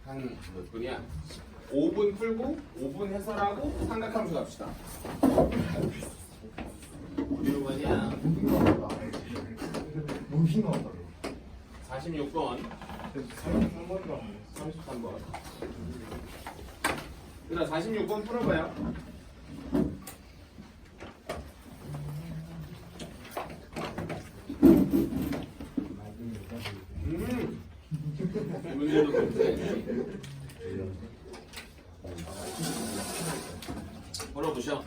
한 몇 분이야? 5분 풀고 5분 해설하고 삼각함수 갑시다. 어디로 가냐? 무빙 나왔다. 46번 33번 그다음 46번 풀어봐요. 문제도 문제 풀어보셔.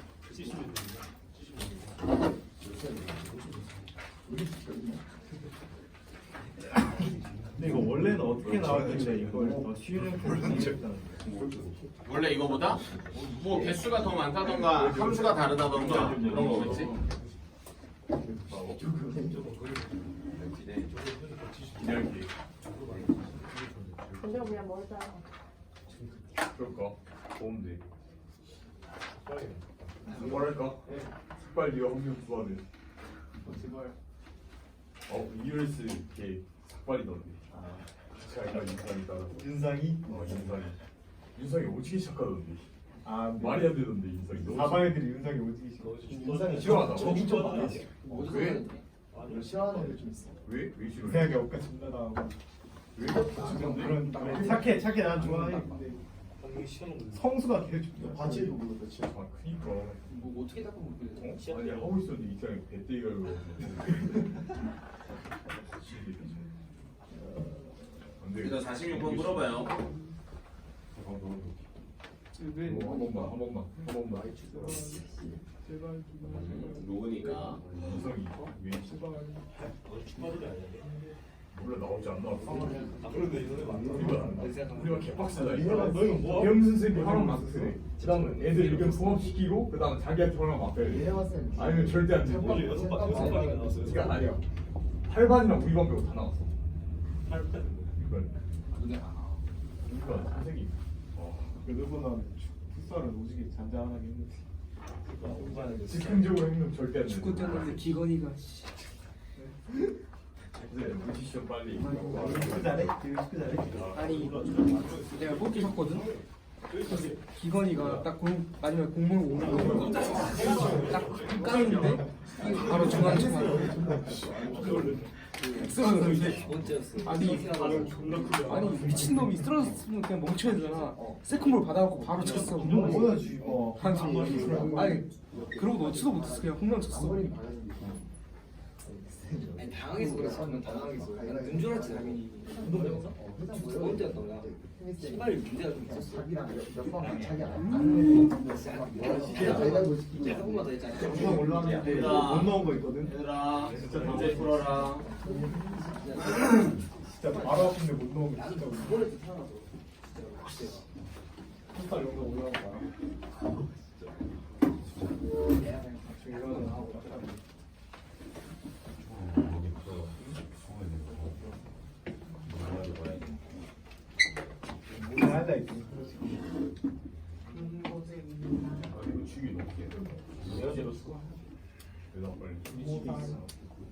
근데 이거 원래는 어떻게 나올 텐데 이걸 더 쉬운 모르겠다는 원래 이거보다 뭐 개수가 더 많다던가 함수가 다르다던가 그런 거겠지. 근데 그냥 멀다. 그럴까? 좋은데. 뭐랄까? 색깔 네가 한명 좋아하네. 제발. 이럴스 걔 삭발이던데. 제가 인상이 따라. 윤상이? 윤상이 오지게 착하던데. 아 말이 안 되던데 인상이. 너무 사방 애들이 윤상이 오지기 싫어. 윤상이 싫어하다. 저기 좀 많아지. 왜? 싫어하는 애들 좀 있어. 왜 싫어해? 생각에 억까 존나 나오고. 왜? 그런 착해 난 좋아해. 근데 성수가 걔 좀. 바지에도 물론 그렇지. 아 그니까. 뭐 어떻게 닦고 먹게 되지? 아니 하고 있었는데 이상하게 배때기가 안돼. 일단 46번 물어봐요. 한 번만. 제발 누구니까? 이성이 왜 몰라 나오지 않나? 우리가 개빡세다. 병 선생님이 하랑 막세. 그다음 애들 의견 종합시키고 그다음 자기한테 하랑 막대. 아니면 절대 안 돼. 그러니까 아니야. 8반이랑 우리 반 빼고 다 나왔어. 8반. 그러니까 선생님. 그러고는 풋살은 오지게 잔잔하게 했는데. 즉흥적으로 행동 절대 안 돼. 축구 뛰었는데 기건이가 선생님 무시션 빨리. 축구 잘해? 축구 잘해? 아니 내가 뽑기 샀거든. 기건이가 딱 마지막에 공을 오는 거딱 까는데 바로 중앙 중앙 쓰러졌는데 아니 미친놈이 쓰러졌으면 그냥 멈춰야 되잖아. 세컨볼 받아갖고 바로 쳤어. 뭐야지? 아니 그러고 넣지도 못했어. 그냥 홈런 쳤어. 아니 당황해서 그랬어. 당황해서. 약간 눈줄 알았지 당연히. 운동장에서? 두 번째였던 거야. 신발이 문제가 좀 있었어. 진짜 한 번만 더 했잖아. 중앙 올라왔는데 못 나온 거 있거든? 얘들아 문제 풀어라. 진짜 바로 앞인데 못 나온 거 나는 진짜 이번에 또 태어나서 진짜 확실해. 풋살 영상 올라온 거야. 이거는 하고 오늘 하자 있지. 주기 높게. 내가 제일 수고. 대답 빨리.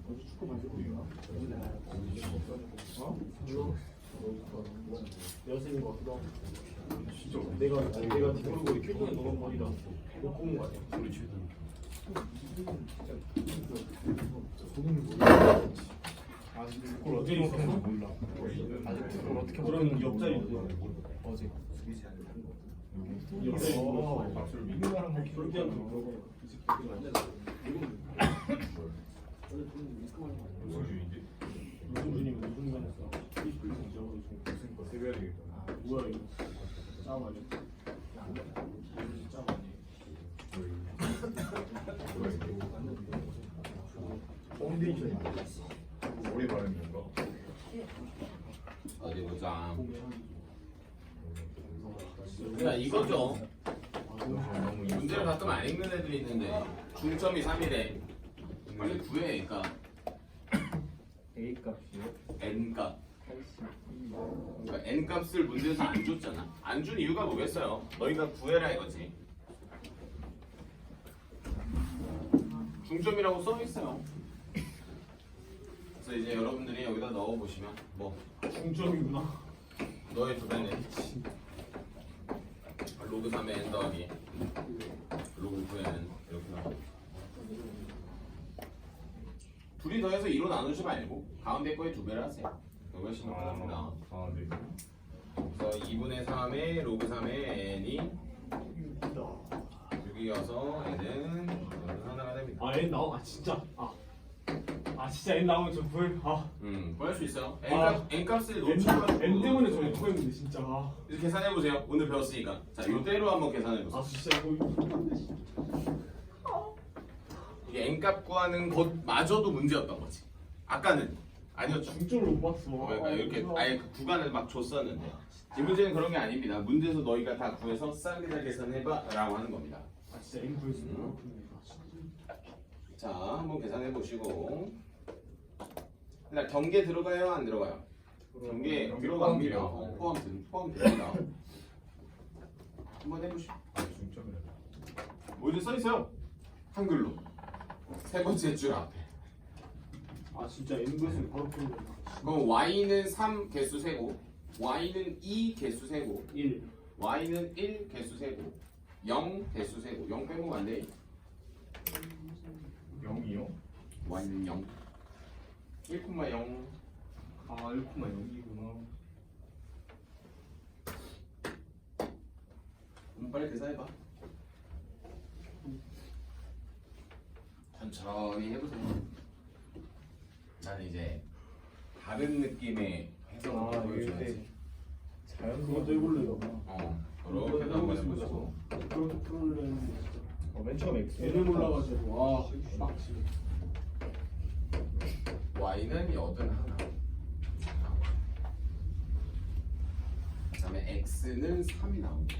어제 축구 많이 보이나? 여생인 것 같기도 하고. 진짜 내가 뒤돌고 필통에 넣은 머리라 못 뽑은 거 아니야? 우리 최근. 아직 그걸 어떻게 먹는지 몰라. 아직 그걸 어떻게 먹는 옆자리 어제 옆자리 박수를 믿는 민규랑 먹기 그렇게 하는 거. 무슨 주인지? 무슨 분이 무슨 면에서 적으로 좀 무슨 거 세배야 되겠다. 뭐야 이거 싸움 아니야? 싸움 펀데이션이 오래 바르는 건가? 어디 보자. 그러니까 이거죠. 문제를 가끔 안 읽는 애들이 있는데 중점이 3이래. 빨리 구해. 그러니까 A 값이요? n 값. 그러니까 n 값을 문제에서 안 줬잖아. 안 준 이유가 뭐겠어요? 너희가 구해라 이거지. 중점이라고 써 있어요. 그래서 이제 여러분들이 여기다 넣어 보시면 뭐 중점이구나. 너의 두 배는 로그 3의 n 더하기 로그 9는 이렇게 나와. 둘이 더해서 2로 나누지 말고 가운데 거에 두 배를 하세요. 이것이 나옵니다. 네. 그래서 2분의 3의 로그 3의 n이 6이어서 n은 하나가 됩니다. 아 N 나오 아 진짜 진짜 N 나오면 좀 불. 구할 수 있어요. 아. n 값을 N 놓쳐가지고 N 때문에 저희 토했는데 진짜. 이렇게 계산해 보세요. 오늘 배웠으니까. 자, 이대로 한번 계산해 보세요. 진짜 이거 이게 n 값 구하는 것마저도 문제였던 거지. 아까는 아니었죠. 중점을 못 봤어. 그러니까 이렇게 아예 그 구간을 막 줬었는데 이 문제는 그런 게 아닙니다. 문제에서 너희가 다 구해서 쌍계자 계산해봐라고 하는 겁니다. 진짜 N 구했어. 자, 한번 계산해 보시고. 일단 경계 들어가요, 안 들어가요? 경계 들어갑니다. 포함됩니다. 한번 해보시죠. 중점을. 뭐지 써 있어요? 한글로. 세 번째 줄 앞에. 진짜 N 구했으면 바로 풀는 거. 그럼 y는 3 개수 세고, y는 2 개수 세고, 1. y는 1 개수 세고, 0 개수 세고, 0 빼고 안 돼. 0이요? y는 0. 1,0. 1,0이구나. 빨리 계산해봐. 천천히 해보세요. 나는 이제 다른 느낌의 해석을 보여줘야지. 그것도 해볼래요. 그렇게도 한번 해보시고. 그렇게 풀으려는 맨 처음에 X. N을 몰라가지고 빡치. y는 81. 그 다음에 x는 3이 나옵니다.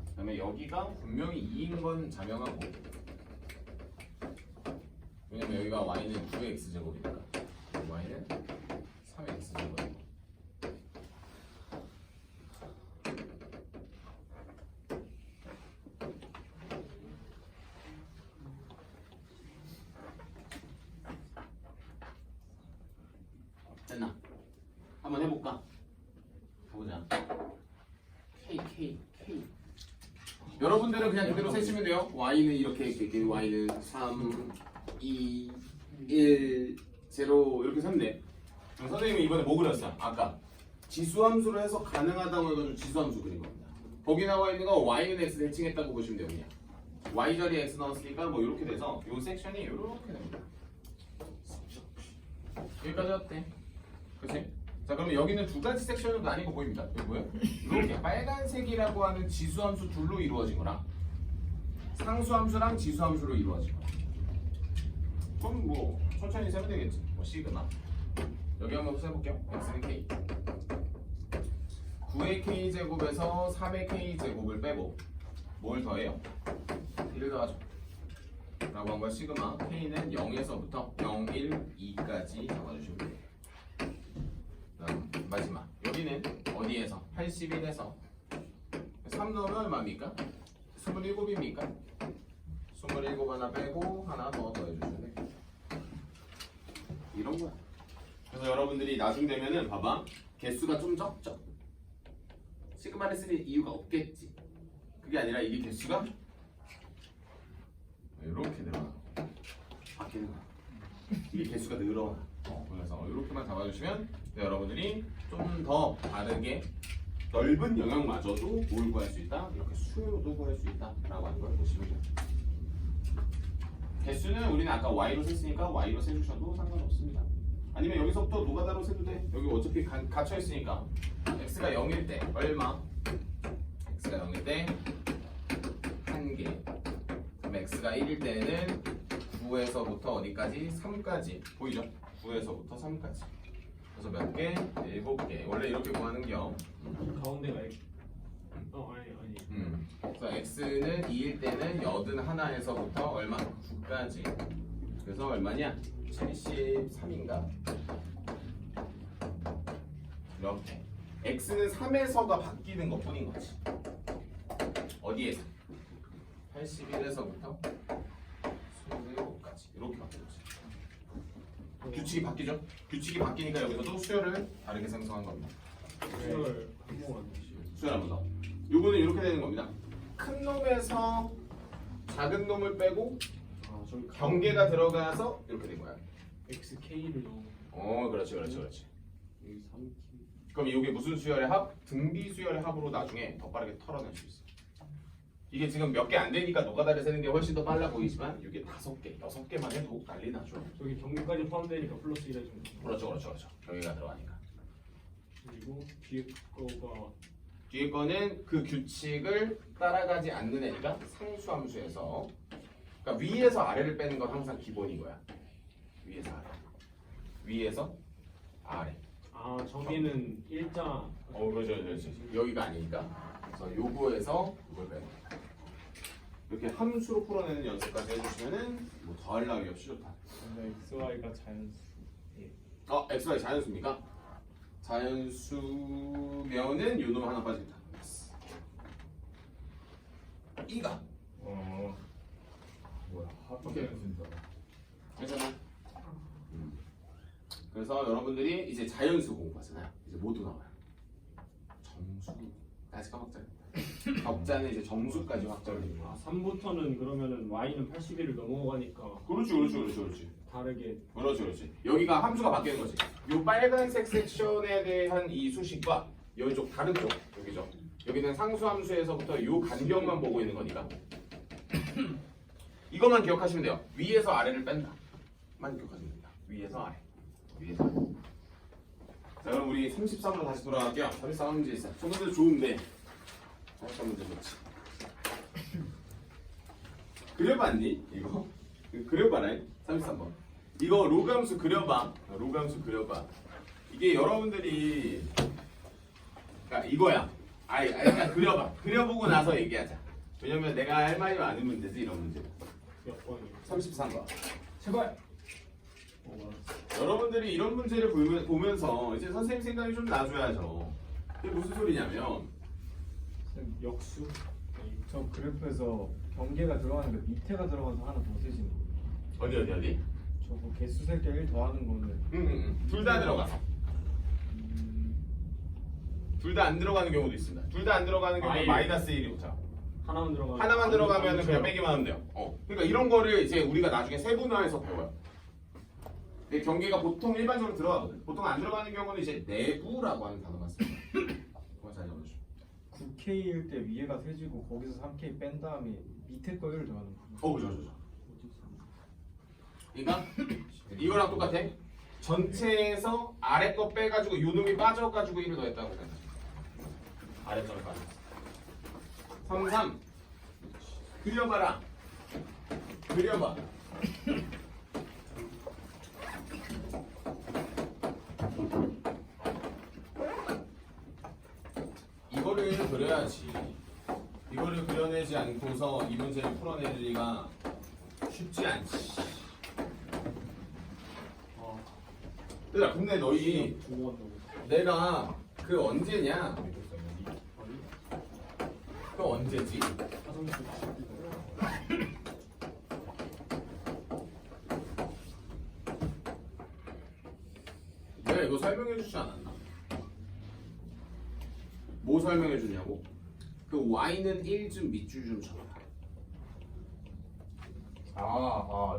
그 다음에 여기가 분명히 2인 건 자명하고, 왜냐면 여기가 y는 9x 제곱이니까 y는 3x 제곱이고. 됐나? 한번 해볼까? 보자. K. 여러분들은 그냥 그대로 세시면 돼요. y는 이렇게 y는 3, 2, 1, 0 이렇게 세면 돼. 그럼 선생님이 이번에 뭐 그렸어요? 아까 지수함수로 해서 가능하다고 해가지고 지수함수 그린 겁니다. 거기 나와 있는 거 y는 x 대칭했다고 보시면 돼요. 그냥 y 자리에 x 나왔으니까 뭐 이렇게 돼서 이 섹션이 이렇게 됩니다. 여기까지 어때? 그치? 자, 그러면 여기는 두 가지 섹션으로 나뉘고 보입니다. 이거 뭐예요? 이렇게 빨간색이라고 하는 지수함수 둘로 이루어진 거랑 상수함수랑 지수함수로 이루어진 거. 그럼 뭐 천천히 세면 되겠지. 뭐 시그마. 여기 한번 세볼게요. x는 k. 9의 k 제곱에서 3의 k 제곱을 빼고 뭘 더해요? 1을 더하죠. 라고 한 걸 시그마. k는 0에서부터 0, 1, 2까지 잡아주시면 돼요. 그다음 마지막 여기는 어디에서? 81에서 3 넣으면 얼마입니까? 27입니까? 27 하나 빼고 하나 더 더해주시면 돼요. 이런 거야. 그래서 여러분들이 나중 되면은 봐봐, 개수가 좀 적죠? 시그마를 쓸 이유가 없겠지. 그게 아니라 이게 개수가 이렇게 늘어나 바뀌는 거야. 이게 개수가 늘어나. 그래서 이렇게만 잡아주시면 여러분들이 좀 더 다르게 넓은 영역마저도 뭘 구할 수 있다? 이렇게 수요도 구할 수 있다 라고 하는 걸 보시면 돼요. 개수는 우리는 아까 y로 셌으니까 y로 세주셔도 상관없습니다. 아니면 여기서부터 노가다로 세도 돼. 여기 어차피 갇혀있으니까 x가 0일 때 얼마? x가 0일 때 1개. 그럼 x가 1일 때는 9에서부터 어디까지? 3까지 보이죠? 9에서부터 3까지. 그래서 몇 개? 7개. 원래 이렇게 구하는 겨. 가운데가 X. 아니. 그래서 x는 2일 때는 81에서부터 얼마? 9까지. 그래서 얼마냐? 73인가? 이렇게. x는 3에서가 바뀌는 것 뿐인 거지. 어디에서? 81에서부터 이렇게 바뀌었지. 규칙이 바뀌죠? 규칙이 바뀌니까 여기서도 수열을 다르게 생성한 겁니다. 수열 한번 주시죠. 수열 한 번 더. 요거는 이렇게 되는 겁니다. 큰 놈에서 작은 놈을 빼고 아 저기 경계가 들어가서 이렇게 된 거야. XK를 넣어. 그렇지. 여기 3K. 그럼 이게 무슨 수열의 합? 등비 수열의 합으로 나중에 더 빠르게 털어낼 수 있어. 이게 지금 몇 개 안 되니까 노가다를 세는 게 훨씬 더 빨라 보이지만 이게 5개, 6개만 해도 난리 나죠. 저기 경기까지 포함되니까 플러스 1 해주면 돼. 그렇죠. 경계가 들어가니까. 그리고 뒤에 거가 뒤에 거는 그 규칙을 따라가지 않는 애니까 상수함수에서 그러니까 위에서 아래를 빼는 건 항상 기본인 거야. 위에서 아래. 위에서 아래. 아 저기는 일자. 그렇죠. 여기가 아니니까. 그래서 요거에서 이걸 빼는 거야. 이렇게 함수로 풀어내는 연습까지 해주시면은 뭐 더할 나위 없이 좋다. 근데 XY가 자연수. XY 자연수입니까? 자연수면은 요놈 하나 빠진다. 이가 뭐야 오케이. 합격했습니다. 괜찮아? 그래서 여러분들이 이제 자연수 공부하잖아요. 이제 모두 나와요. 정수까지 까먹자. 격자는 이제 정수까지 확정을 해요. 아 3부터는 그러면은 Y는 81을 넘어가니까 그렇지. 다르게. 그렇지. 여기가 함수가 바뀌는 거지. 요 빨간색 섹션에 대한 이 수식과 이쪽 다른 쪽 여기죠. 여기는 상수함수에서부터 요 간격만 보고 있는 거니까. 이것만 기억하시면 돼요. 위에서 아래를 뺀다. 만 기억하시면 됩니다. 위에서 아래. 자 그럼 우리 33으로 다시 돌아갈게요. 33 문제 있어요. 저 문제 좋은데 33 문제 좋지. 그려봤니? 이거? 그려봐라. 33번. 이거 로그함수 그려봐. 로그함수 그려봐. 이게 여러분들이 그러니까 이거야. 그러니까 그려봐. 그려보고 나서 얘기하자. 왜냐면 내가 할 말이 많은 문제지 이런 문제. 몇 번이요? 33번. 제발. 여러분들이 이런 문제를 보면서 이제 선생님 생각이 좀 나줘야죠. 이게 무슨 소리냐면 역수. 저 그래프에서 경계가 들어가는 게 밑에가 들어가서 하나 더 세지는 거예요. 어디? 저거 개수 셀 때 1 더하는 거는 둘 다 들어가서. 둘 다 안 들어가는 경우도 있습니다. 둘 다 안 들어가는 경우는 마이너스 1이 오자. 하나만 들어가. 하나만 들어가면 그냥 빼기만 하면 돼요. 그러니까 이런 거를 이제 우리가 나중에 세분화해서 배워요. 근데 경계가 보통 일반적으로 들어가거든. 보통 안 들어가는 경우는 이제 내부라고 하는 단어가 있습니다. 그거 잘 적어주시죠. 9K일 때 위에가 세지고 거기서 3K 뺀 다음에 밑에 거 1 더하는 거. 그죠. 그러니까 이거랑 똑같아. 전체에서 아래 거 빼가지고 요 놈이 빠져가지고 1을 더했다고 생각해. 아래점을 빠졌어. 33 그려봐라. 그려봐. 이거를 그려야지. 이거를 그려내지 않고서 이 문제를 풀어내기가 쉽지 않지. 얘들아, 근데 너희 두고 간다고. 내가 그 언제냐? 그 언제지? 내가 이거 설명해 주지 않았나? 뭐 설명해 주냐고? 그 y는 1좀 밑줄 좀 쳐봐.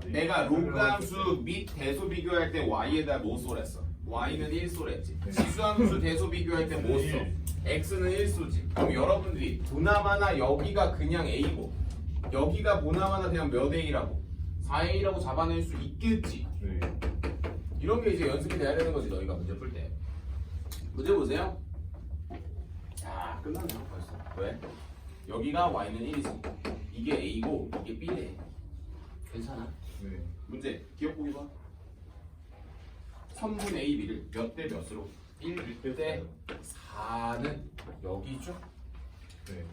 네. 내가 로그함수 및 대소 비교할 때 y에다 뭐 쏘랬어? y는 1 쏘랬지. 지수함수 대소 비교할 때 뭐 써? x는 1 쏘지. 그럼 여러분들이 보나마나 여기가 그냥 a고 여기가 보나마나 그냥 몇 a라고 4a라고 잡아낼 수 있겠지. 네. 이런 게 이제 연습이 돼야 되는 거지. 너희가 문제 풀 때. 문제 보세요. 자, 끝났네요 벌써. 왜? 여기가 y는 1이지. 이게 a고 이게 b래. 괜찮아? 네. 문제 기억 보기 봐. 선분 A, B를 몇 대 몇으로? 1대 4는 여기죠? 네.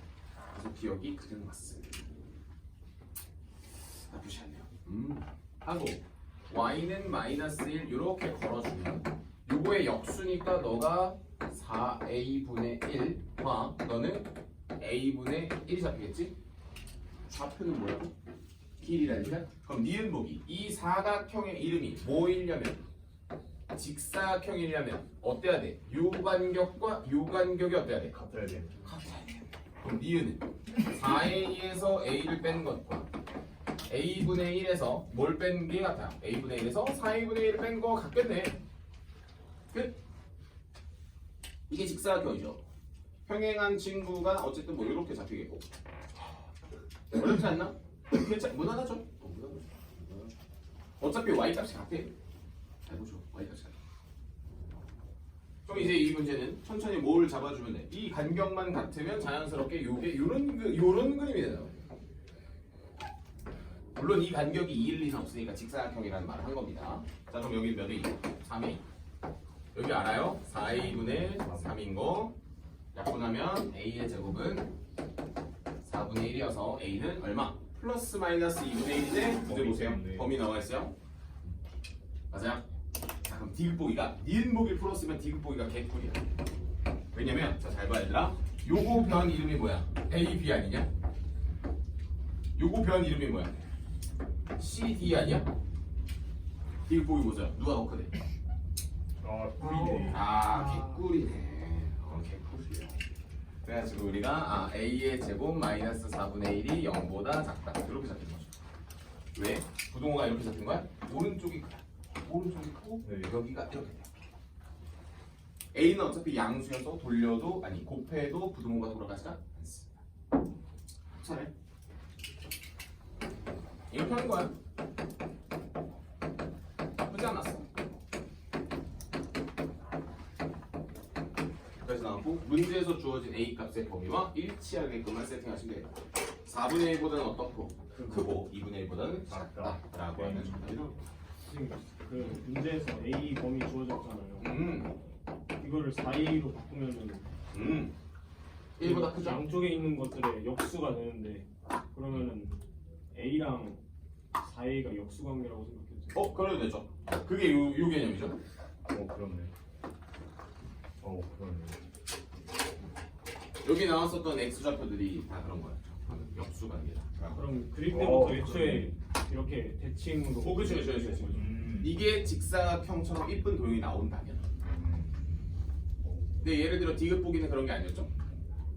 그래서 기억이 그대로 맞습니다. 나쁘지 않네요. 하고 y는 마이너스 1 이렇게 걸어주면 요거의 역수니까 너가 4a분의 1과 너는 a분의 1이 잡히겠지? 좌표는 뭐야? 길이라니까? 그럼 니은보기 이 사각형의 이름이 뭐이려면 직사각형이려면 어때야 돼? 요 간격과 요 간격이 어때야 돼? 같아야 돼. 같아야 돼. 그럼 니은은 4a에서 a를 뺀 것과 a분의 1에서 뭘 뺀 게 같아요? a분의 1에서 4a분의 1을 뺀 거 같겠네. 끝. 이게 직사각형이죠. 평행한 친구가 어쨌든 뭐 이렇게 잡히겠고. 어렵지 않나? 무난하죠? 무난하죠. 어차피 y 값이 같아. 잘 보죠. y 값이 같아. 그럼 이제 이 문제는 천천히 뭘 잡아주면 돼. 이 간격만 같으면 자연스럽게 요게 요런 그림이 되잖아. 물론 이 간격이 2일 이상 없으니까 직사각형이라는 말을 한 겁니다. 자 그럼 여기 몇 a? 3a. 여기 알아요? 4a분의 3인 거 약분하면 a의 제곱은 4분의 1이어서 a는 얼마? 플러스 마이너스 2분의 1인데 문제 보세요. 범위 나와 있어요. 맞아요? 자 그럼 디귿보기가 니은보기를 풀었으면 디귿보기가 개꿀이야. 왜냐면 자 잘 봐 얘들아. 요거 변 이름이 뭐야? A, B 아니냐? 요거 변 이름이 뭐야? C, D 아니야? 디귿보기 보자. 누가 더 크대? 아, 꿀이네. 아 개꿀이네. 개꿀이야. 그래가지고 우리가 A의 제곱 마이너스 4분의 1이 0보다 작다. 이렇게 잡힌 거죠. 왜? 부동호가 이렇게 잡힌 거야? 오른쪽이 크다. 오른쪽이 크고 네. 여기가 이렇게 돼. A는 어차피 양수여서 돌려도 아니 곱해도 부동호가 돌아가지가 않습니다. 차례. 이렇게 하는 거야. 나쁘지 않았어. 여기까지 나왔고 문제에서 주어진 A 값의 범위와 일치하게끔만 세팅하시면 돼요. 4분의 1보다는 어떻고? 크고 2분의 1보다는 작다라고 하는 정답이 나옵니다. 선생님, 그 문제에서 A 범위 주어졌잖아요. 이거를 4A로 바꾸면은 1보다 크죠? 양쪽에 있는 것들의 역수가 되는데 그러면은 A랑 4A가 역수 관계라고 생각해도 그래도 되죠. 그게 요 개념이죠. 그렇네. 그렇네. 여기 나왔었던 X 좌표들이 다 그런 거였죠. 역수 관계다. 그럼 그릴 때부터 애초에 이렇게 대칭으로 그렇죠. 이게 직사각형처럼 이쁜 도형이 나온다면. 근데 예를 들어 디귿보기는 그런 게 아니었죠?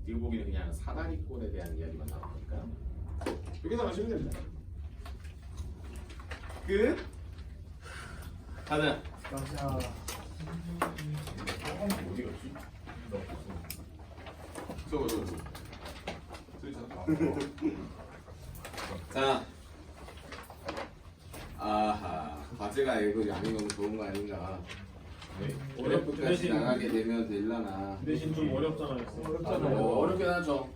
디귿보기는 그냥 사다리꼴에 대한 이야기만 나오니까 여기서 마시면 됩니다. 끝. 가자. 어디 갔지? 저거. 자. 아하. 과제가 이거 양이 너무 좋은 거 아닌가? 그래프까지 나가게 되면 될라나. 그 대신 좀 어렵잖아요. 어렵긴 하죠.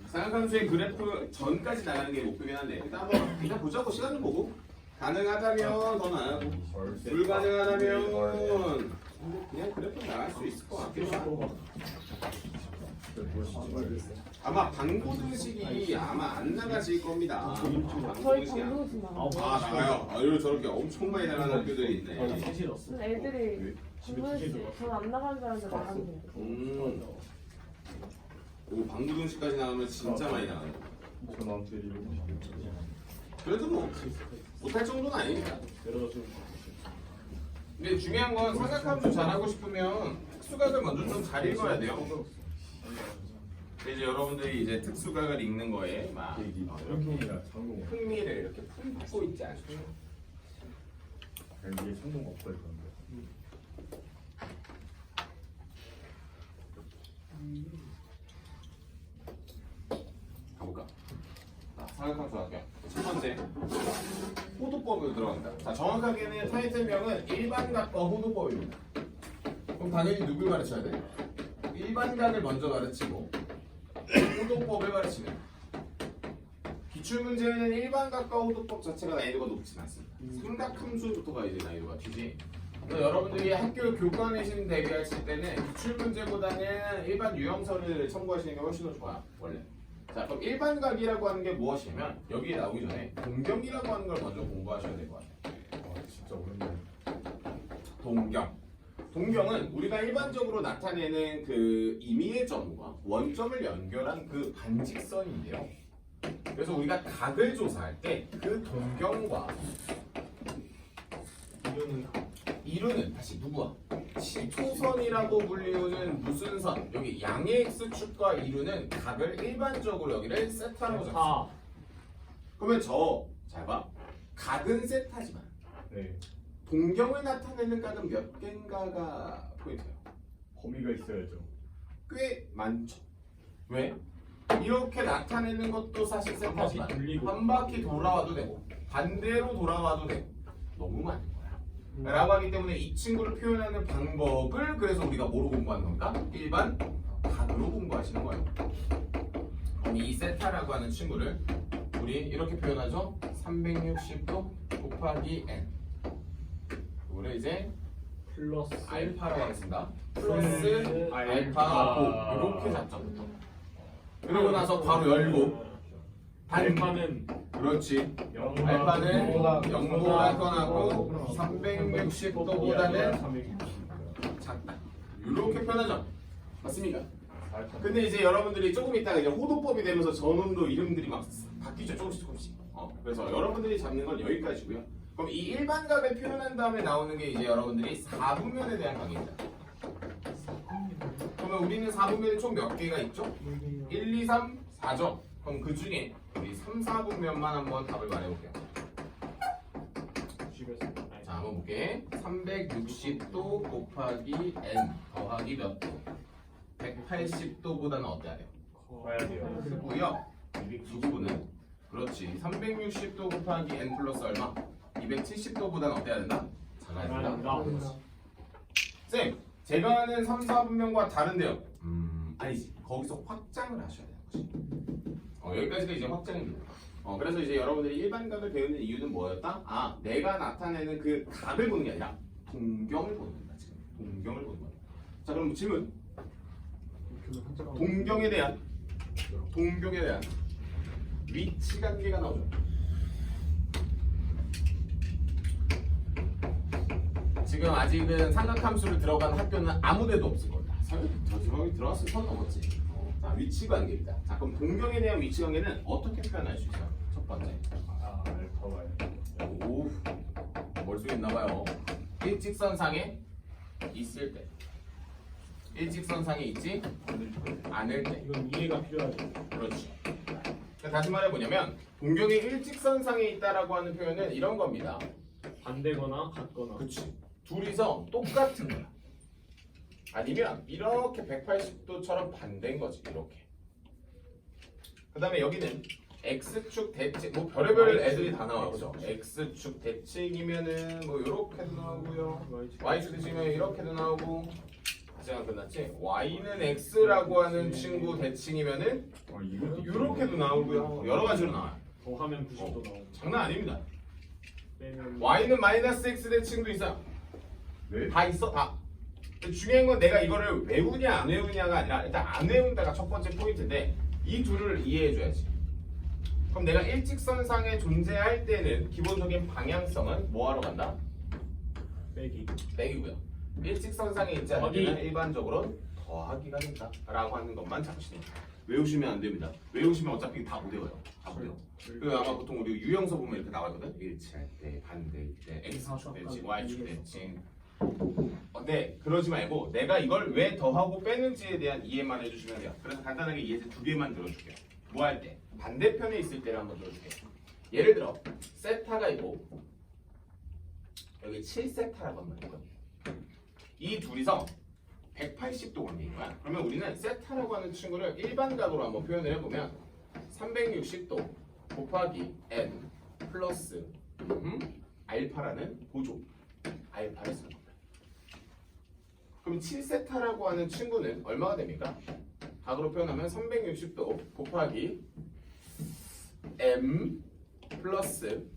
사각함수의 그래프 전까지 나가는 게 목표긴 한데 일단 한번 그냥 보자고 시간 좀 보고 가능하다면 더 나가고 불가능하다면 그냥 그래프 나갈 수 있을 것 같기도 하고 아마 방고등식이 아마 안 나가질 겁니다. 저희 방송이지만 나가요. 이거 저렇게 엄청 많이 나가는 학교들이 있네. 사실 없어. 애들이 방송이지 전안 나가는 사람들 나가는데 오 방고등식까지 나가면 진짜 많이 나가요. 저한테 이러고 그래도 뭐 못할 정도는 아니니까. 내려가지고 근데 중요한 건 삼각함수 잘하고 싶으면 특수각을 먼저 좀 잘 읽어야 돼요. 근데 이제 여러분들이 이제 특수각을 읽는 거에 막 이렇게 성공. 흥미를 이렇게 품고 있지 않죠. 이게 성공 없을 건데. 가볼까? 삼각함수 할게요. 첫 번째 호도법으로 들어간다. 자 정확하게는 타이틀명은 일반각과 호도법입니다. 그럼 당연히 누굴 가르쳐야 돼? 일반각을 먼저 가르치고 호도법을 가르치는. 기출문제는 일반각과 호도법 자체가 난이도가 높진 않습니다. 삼각함수부터가 이제 난이도가 튀지. 그래서 여러분들이 학교 교과내신 대비하실 때는 기출문제보다는 일반 유형서를 참고하시는 게 훨씬 더 좋아요. 원래. 자 그럼 일반각이라고 하는 게 무엇이냐면 여기에 나오기 전에 동경이라고 하는 걸 먼저 공부하셔야 될 것 같아요. 진짜 어렵네. 동경은 우리가 일반적으로 나타내는 그 임의의 점과 원점을 연결한 그 반직선인데요. 그래서 우리가 각을 조사할 때 그 동경과 이루는 다시 누구야? 지토선이라고 불리우는 무슨 선? 여기 양의 x축과 이루는 각을 일반적으로 여기를 세타라고 잡습니다. 그러면 잘 봐. 각은 세타지만 네. 동경을 나타내는 각은 몇 개인가가 포인트예요. 범위가 있어야죠. 꽤 많죠. 왜? 이렇게 나타내는 것도 사실 세타지만 돌리고. 한 바퀴 돌아와도 되고 반대로 돌아와도 되고 너무 많은 거야. 라고 하기 때문에 이 친구를 표현하는 방법을 그래서 우리가 뭐로 공부하는 겁니까? 일반 각으로 공부하시는 거예요. 그럼 이 세타라고 하는 친구를 우리 이렇게 표현하죠. 360도 곱하기 n. 이거를 이제 플러스 알파라고 하겠습니다. 플러스 알파 5 이렇게 잡죠. 보통. 그러고 나서 바로 열고 알파는 그렇지. 영보다 알파는 0보다 떠나고 360도보다는 360. 작다. 이렇게 표현하죠. 맞습니까? 근데 이제 여러분들이 조금 있다가 이제 호도법이 되면서 전원도 이름들이 막 바뀌죠. 조금씩. 그래서 여러분들이 잡는 건 여기까지고요. 그럼 이 일반각을 표현한 다음에 나오는 게 이제 여러분들이 4분면에 대한 강의입니다. 그러면 우리는 4분면이 총 몇 개가 있죠? 1, 2, 3, 4죠? 그럼 그 중에 우리 3, 4분면만 한번 답을 말해볼게요. 자, 한번 볼게. 360도 곱하기 n 더하기 몇 도? 180도보다는 어때야 돼요? 봐야 돼요. 크고요. 이 부분은 그렇지. 360도 곱하기 n 플러스 얼마? 270도보다는 어때야 된다? 작아야 된다. 쌤, 제가 하는 3, 4분면과 다른데요? 아니지. 거기서 확장을 하셔야 되는 거지. 여기까지가 이제 확장입니다. 그래서 이제 여러분들이 일반각을 배우는 이유는 뭐였다? 내가 나타내는 그 각을 보는 게 아니라 동경을 보는 거다. 지금 동경을 보는 거다. 자, 그럼 질문. 동경에 대한 위치 관계가 나오죠. 지금 아직은 삼각함수를 들어간 학교는 아무데도 없을 겁니다. 저 지방에 들어갔을 선 넘었지. 자, 위치 관계입니다. 자, 그럼 동경에 대한 위치 관계는 어떻게 표현할 수 있어요? 첫 번째. 알파봐요. 오, 머릿속에 있나봐요. 일직선상에 있을 때. 일직선상에 있지 않을 때. 이건 이해가 필요하죠. 그렇지. 그러니까 다시 말해 뭐냐면 동경이 일직선상에 있다라고 하는 표현은 이런 겁니다. 반대거나 같거나. 그렇지. 둘이서 똑같은 거야. 아니면 이렇게 180도처럼 반대인 거지. 이렇게. 그 다음에 여기는 x축 대칭 뭐 별의별 애들이 다 나와요. 그죠? x축 대칭이면은 뭐 이렇게도 나오고요. y축 대칭이면 이렇게도 나오고. 아직 안 끝났지? y는 x라고 하는 친구 대칭이면은 이렇게도 나오고요. 여러 가지로 나와요. 더하면 90도 나오고. 장난 아닙니다. 빼면 y는 마이너스 x 대칭도 있어요. 네? 다 있어 다. 근데 중요한 건 내가 이거를 외우냐 안 외우냐가 아니라 일단 안 외운다가 첫 번째 포인트인데 이 둘을 이해해줘야지. 그럼 내가 일직선상에 존재할 때는 기본적인 방향성은 뭐하러 간다? 빼기고요. 일직선상에 있지 않을 때는 일반적으로 더하기가 된다 라고 하는 것만 잠시 외우시면 안 됩니다. 외우시면 어차피 다 못 외워요. 다 못 외워. 그 아마 보통 우리 유형서 보면 이렇게 나와거든. 일치할 때, 반대일 때, x축 대칭, y축 대칭. 네, 그러지 말고 내가 이걸 왜 더하고 빼는지에 대한 이해만 해주시면 돼요. 그래서 간단하게 이해제 두 개만 들어줄게요. 뭐 할 때? 반대편에 있을 때를 한번 들어줄게요. 예를 들어 세타가 있고 여기 7세타라고 한번 해요. 이 둘이서 180도 관계인 거야. 그러면 우리는 세타라고 하는 친구를 일반각으로 한번 표현을 해보면 360도 곱하기 n 플러스 알파라는 보조 알파를 쓰는 겁니다. 그럼 7세타라고 하는 친구는 얼마가 됩니까? 각으로 표현하면 360도 곱하기 m 플러스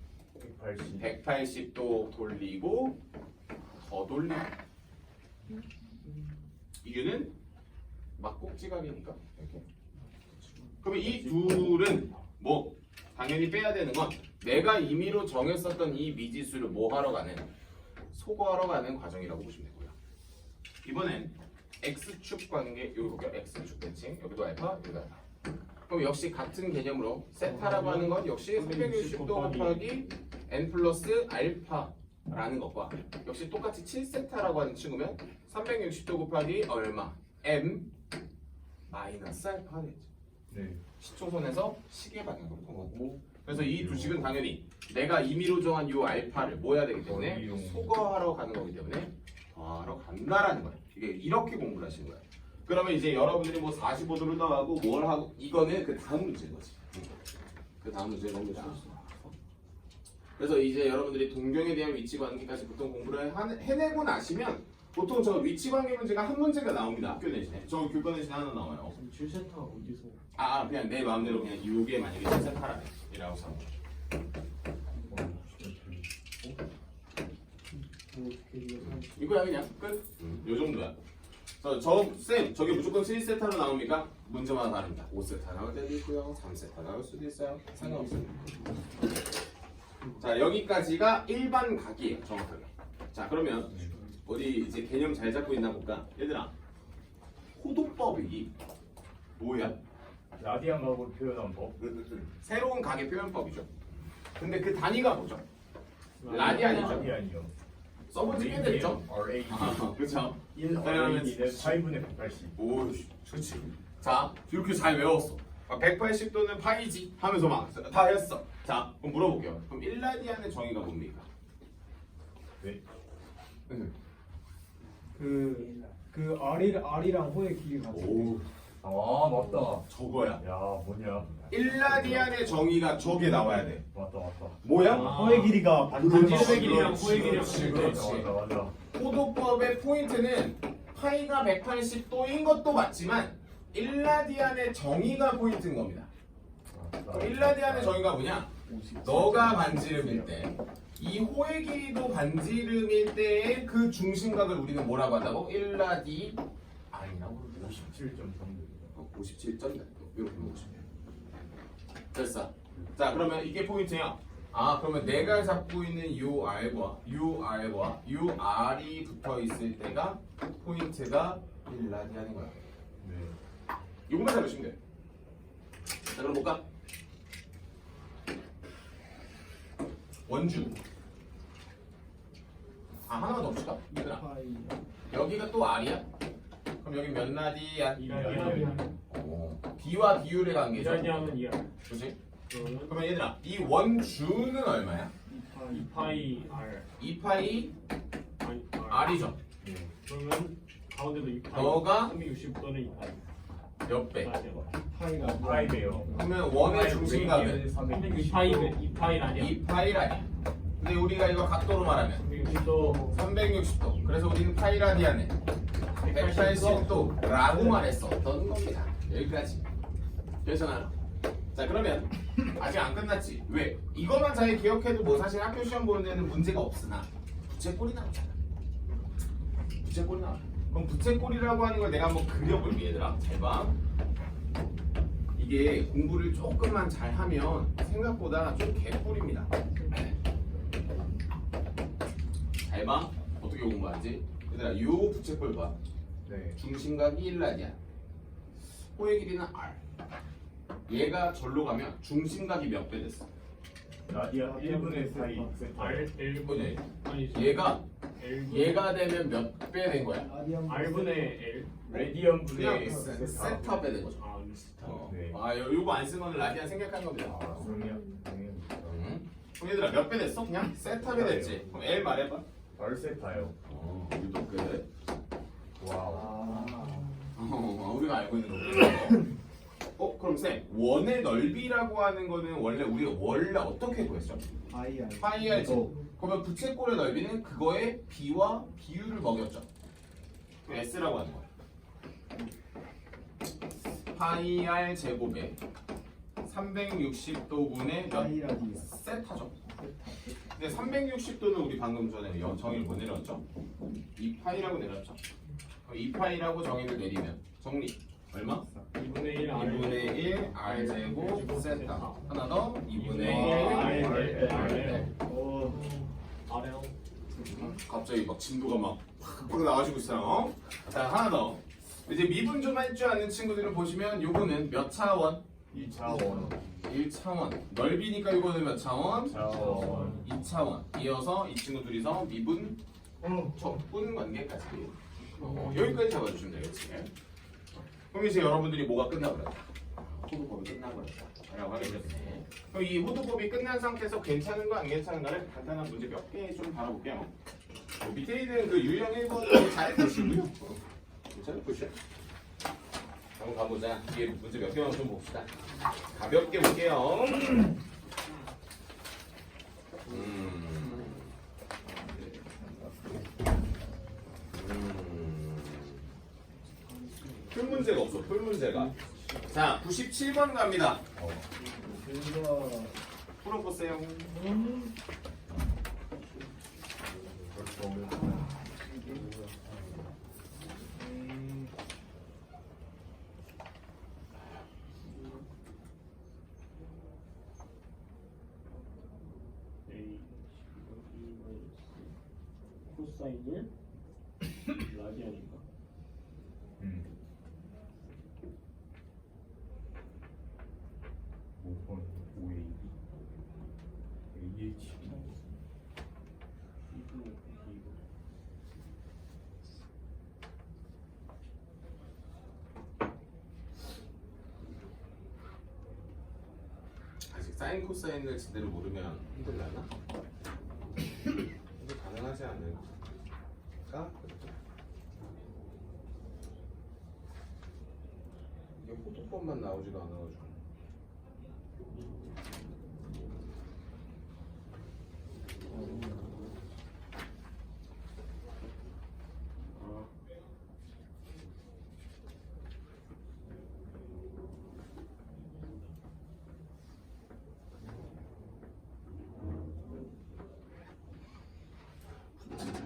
180도 돌리고 더 돌리고. 이유는 막꼭지각이니까 이렇게. 그러면 이 둘은 뭐 당연히 빼야 되는 건 내가 임의로 정했었던 이 미지수를 뭐 하러 가는 소거하러 가는 과정이라고 보시면 되고요. 이번엔 x축 관계 여기 볼게요. x축 대칭 여기도 알파 여기도 알파. 그럼 역시 같은 개념으로 세타라고 하는 건 역시 360도 곱하기 n 플러스 알파라는 것과 역시 똑같이 7세타라고 하는 친구면 360도 곱하기 얼마? m 마이너스 알파가 되죠. 네. 시초선에서 시계 방향으로 통하고 그래서 이 두 식은 당연히 내가 임의로 정한 요 알파를 뭐 해야 되기 때문에 소거하러 가는 거기 때문에 더하러 간다라는 거예요. 이게 이렇게 공부를 하시는 거예요. 그러면 이제 여러분들이 뭐 45도를 더하고 뭘 하고 이거는 그 다음 문제인 거지. 그 다음 문제 너무 쉬웠어. 그래서 이제 여러분들이 동경에 대한 위치 관계까지 보통 공부를 해내고 나시면 보통 저 위치 관계 문제가 한 문제가 나옵니다. 학교 내신에. 저 교과 내신에 하나 나와요. 7세타가 어디서? 그냥 내 마음대로 그냥 이게 만약에 7세타라고 삼아. 이거야 그냥 끝. 요 정도야. 쌤 저게 무조건 7세타로 나옵니까? 문제마다 다릅니다. 5세타 나올 때도 있고요. 3세타 나올 수도 있어요. 상관없습니다. 자 여기까지가 일반 각이에요. 정확하게. 자 그러면 어디 이제 개념 잘 잡고 있나 볼까? 얘들아 호도법이 뭐야? 라디안 각으로 표현한 법. 새로운 각의 표현법이죠. 근데 그 단위가 뭐죠? 라디안이죠. 라디안이요. 써본 지 꽤 됐죠? RAD. 그렇죠. 1 RAD는 8분의 180. 오, 그렇지. 자, 이렇게 잘 외웠어. 180도는 파이지 하면서 막 다 했어. 자, 그럼 물어볼게요. 그럼 1라디안의 정의가 뭡니까? 네. 그 R이랑 호의 길이 같은. 오, 아 맞다. 저거야. 야 뭐냐. 1라디안의 정의가 저게 나와야 돼. 맞다. 뭐야? 호의 길이가 반지름의 길이랑 호의 길이랑 그렇지. 맞다. 호도법의 포인트는 파이가 180도인 것도 맞지만 1라디안의 정의가 포인트인 겁니다. 그럼 1라디안의 정의가 뭐냐? 너가 반지름일 때, 이 호의 길이도 반지름일 때의 그 중심각을 우리는 뭐라고 한다고? 1라디 아니라고 그러더라. 57점 이렇게 먹으시면 됐어. 자 그러면 이게 포인트야. 그러면 내가 잡고 있는 요 R과 요 R이 붙어 있을 때가 포인트가 1라디안인 거야. 네. 이것만 잘 보시면 돼. 자 그럼 볼까? 원주. 하나만 더 봅시다. 얘들아. 여기가 또 R이야? 그럼 여기 몇 라디안? 2라디안. B와 B율의 관계죠. 2라디안은 2R. 그렇지? 그러면 그러면 얘들아 이 원주는 얼마야? 2파이 R. 2파이 아니 R이죠. 그러면 가운데도 2파이. 너가 360도는 2파이. 몇 배? 파이가 8배요. 그러면 원의 중심각은 2파이 아니야? 2파이 라디안. 근데 우리가 이거 각도로 말하면 360도 360도. 그래서 우리는 파이 라디안을 180도라고 말했었던 겁니다. 여기까지. 괜찮아요? 자 그러면 아직 안 끝났지. 왜? 이것만 잘 기억해도 뭐 사실 학교 시험 보는 데는 문제가 없으나 부채꼴이 나오잖아. 부채꼴이 나와. 그럼 부채꼴이라고 하는 걸 내가 한번 그려볼게 얘들아. 잘 봐. 이게 공부를 조금만 잘하면 생각보다 좀 개꿀입니다. 잘 봐. 어떻게 공부하지? 얘들아 요 부채꼴 봐. 네. 중심각이 1라디안. 호의 길이는 R. 얘가 절로 가면 중심각이 몇 배 됐어? 라디안 1분의 4이 R L분의 아니죠. 얘가 L분의 되면 몇 배 된 거야? R분의 L. 라디안 그냥 분의 세타 배 된 거죠. 아 네. 요거 안 쓰면 라디안 생각하는 겁니다. 그럼 얘들아 몇 배 됐어? 그냥 세타 배 됐지. 그럼 L 말해봐. 벌세타요. 우리도 끝. 와우. 우리가 알고 있는 거고. 그럼 쌤 원의 넓이라고 하는 거는 우리가 원래 어떻게 구했죠? 파이 알지? 그러면 부채꼴의 넓이는 그거의 B와 비율을 먹였죠. 그 S라고 하는 거야. 파이 R 제곱에 360도분의 몇 세타죠. 근데 360도는 우리 방금 전에 정의를 뭐 내렸죠? 2파이라고 내렸죠. 그럼 2파이라고 정의를 내리면 정리 얼마? 2분의 1 R. 2분의 1 R 제곱 세타. 하나 더 2분의 1 R. R. RL. 갑자기 막 진도가 막 팍팍 나가지고 있어요. 자 하나 더. 이제 미분 좀 할 줄 아는 친구들은 보시면 요거는 몇 차원? 2차원 1차원. 넓이니까 이거는 몇 차원? 차원 2차원. 이어서 이 친구 둘이서 미분, 척분 관계까지. 여기까지 잡아주시면 되겠지. 그럼 이제 여러분들이 뭐가 끝나버렸다. 호두법이 끝나버렸다. 라고 하게 됐네. 그럼 이 호두법이 끝난 상태에서 괜찮은 거 안 괜찮은가를 간단한 문제 몇 개 좀 다뤄볼게요. 밑에 있는 그 유형 1번을 잘 보시고요. 괜찮은 보시죠. 한번 가보자. 뒤에 문제 몇 개만 좀 봅시다. 가볍게 볼게요. 풀 문제가 없어. 풀 문제가. 자, 97번 갑니다. 풀어보세요. A 코사인을 라디안인가? 5번 5A AH 아직 사인 코사인을 제대로 모르면 힘들려나? 근데 가능하지 않을까? 이게 호두법만 나오지도 않아가지고.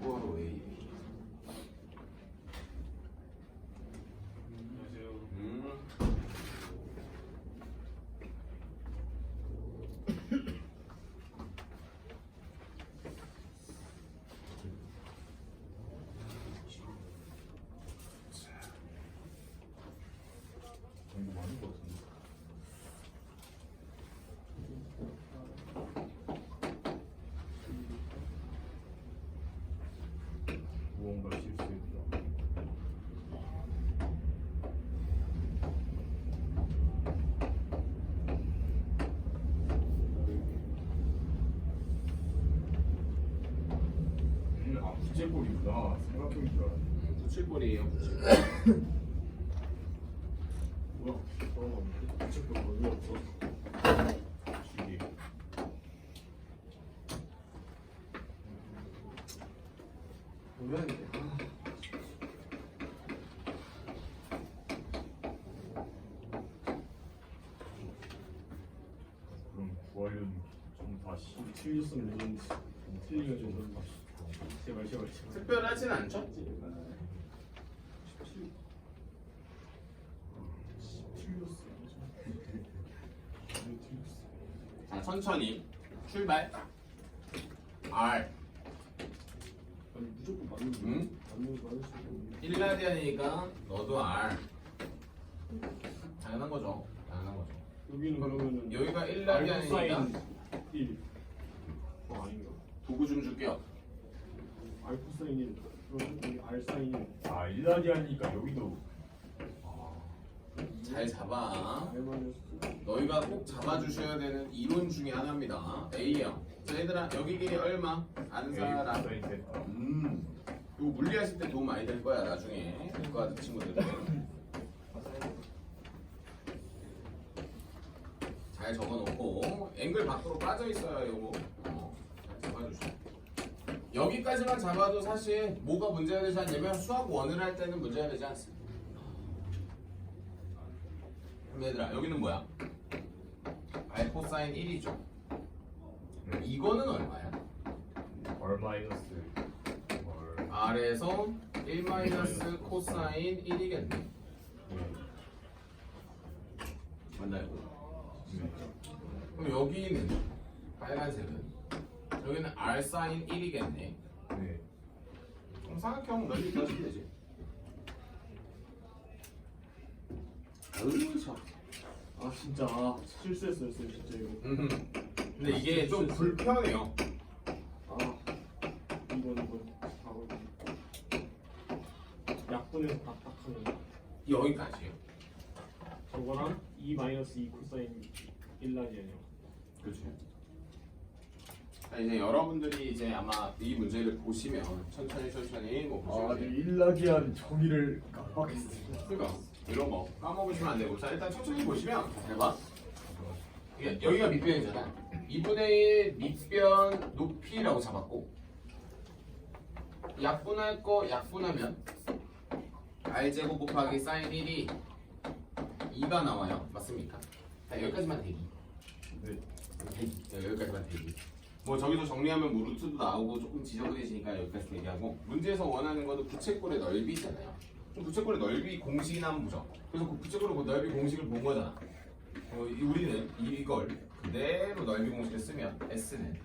뭐하러 왜 이래? 공부 많은 것 같은데. 무언가 실수했다. 부채꼴이구나. 생각해보니까 줄 알았네. 붙일볼이에요. 붙일볼. 뭐야? 그런 거 없는데? 어차피 왜 없어? 기계. 보면 그럼 구하려는 좀 다시 틀렸으면 되는데 틀리면 좀 제발 제발 제발. 특별하진 않죠? 자, 천천히 출발. R. 아니 무조건 맞는 거. 응? 맞는 거 하는 수 있는. 1라디안이니까 너도 R. 당연한 거죠. 당연한 거죠. 여기는 그러면은 여기가 알고 1라디안이니까 사인 1. 아닌가? 도구 좀 줄게요. 알코 사인 1. 그럼 여기 알 사인 1. 아 일라디아니까 여기도 잘 잡아. 알 마이너스. 너희가 꼭 잡아주셔야 되는 이론 중에 하나입니다. A형. 자, 얘들아, 여기 얼마? 아는 사람. 이거 물리하실 때 도움 많이 될 거야, 나중에. 이과 친구들은. 잘 적어놓고, 앵글 밖으로 빠져 있어요, 요거. 잘 잡아주시고. 여기까지만 잡아도 사실 뭐가 문제가 되지 않냐면 수학 1을 할 때는 문제가 되지 않습니다. 그럼 얘들아, 여기는 뭐야? 알코사인 1이죠. 이거는 얼마야? R 마이너스 R R에서 1 마이너스 코사인 1이겠네. 맞나요? 그럼 여기는 빨간색은 여기는 R 사인 1이겠네. 네. 그럼 삼각형 넓이 따지면 되지. 어우 참. 아 진짜 실수했어요 진짜 이거. 근데 이게 좀 불편해요. 아 이건 바로 약분에서 딱딱하는 거. 여기까지요. 저거랑 2 마이너스 2 코사인 1라디안이요. 그렇죠. 자, 이제 여러분들이 이제 아마 이 문제를 보시면 천천히 뭐 아, 보시면 돼요. 일라디안 정의를 깜빡했어. 그러니까 이런 거 까먹으시면 안 되고, 자 일단 천천히 보시면 해봐. 이게 여기가 밑변이잖아. 2분의 1 밑변 높이라고 잡았고, 약분할 거 약분하면 r제곱 곱하기 사인 1이 2가 나와요. 맞습니까? 자, 여기까지만 대기. 네. 대기. 여기까지만 대기. 뭐 저기서 정리하면 뭐 루트도 나오고 조금 지저분해지니까 여기까지 대기하고, 문제에서 원하는 것도 부채꼴의 넓이잖아요. 그럼 부채꼴의 넓이 공식이나 한번 보죠. 그래서 그 부채꼴의 넓이 공식을 본 거잖아. 우리는 이걸 그대로 넓이 공식을 쓰면 S는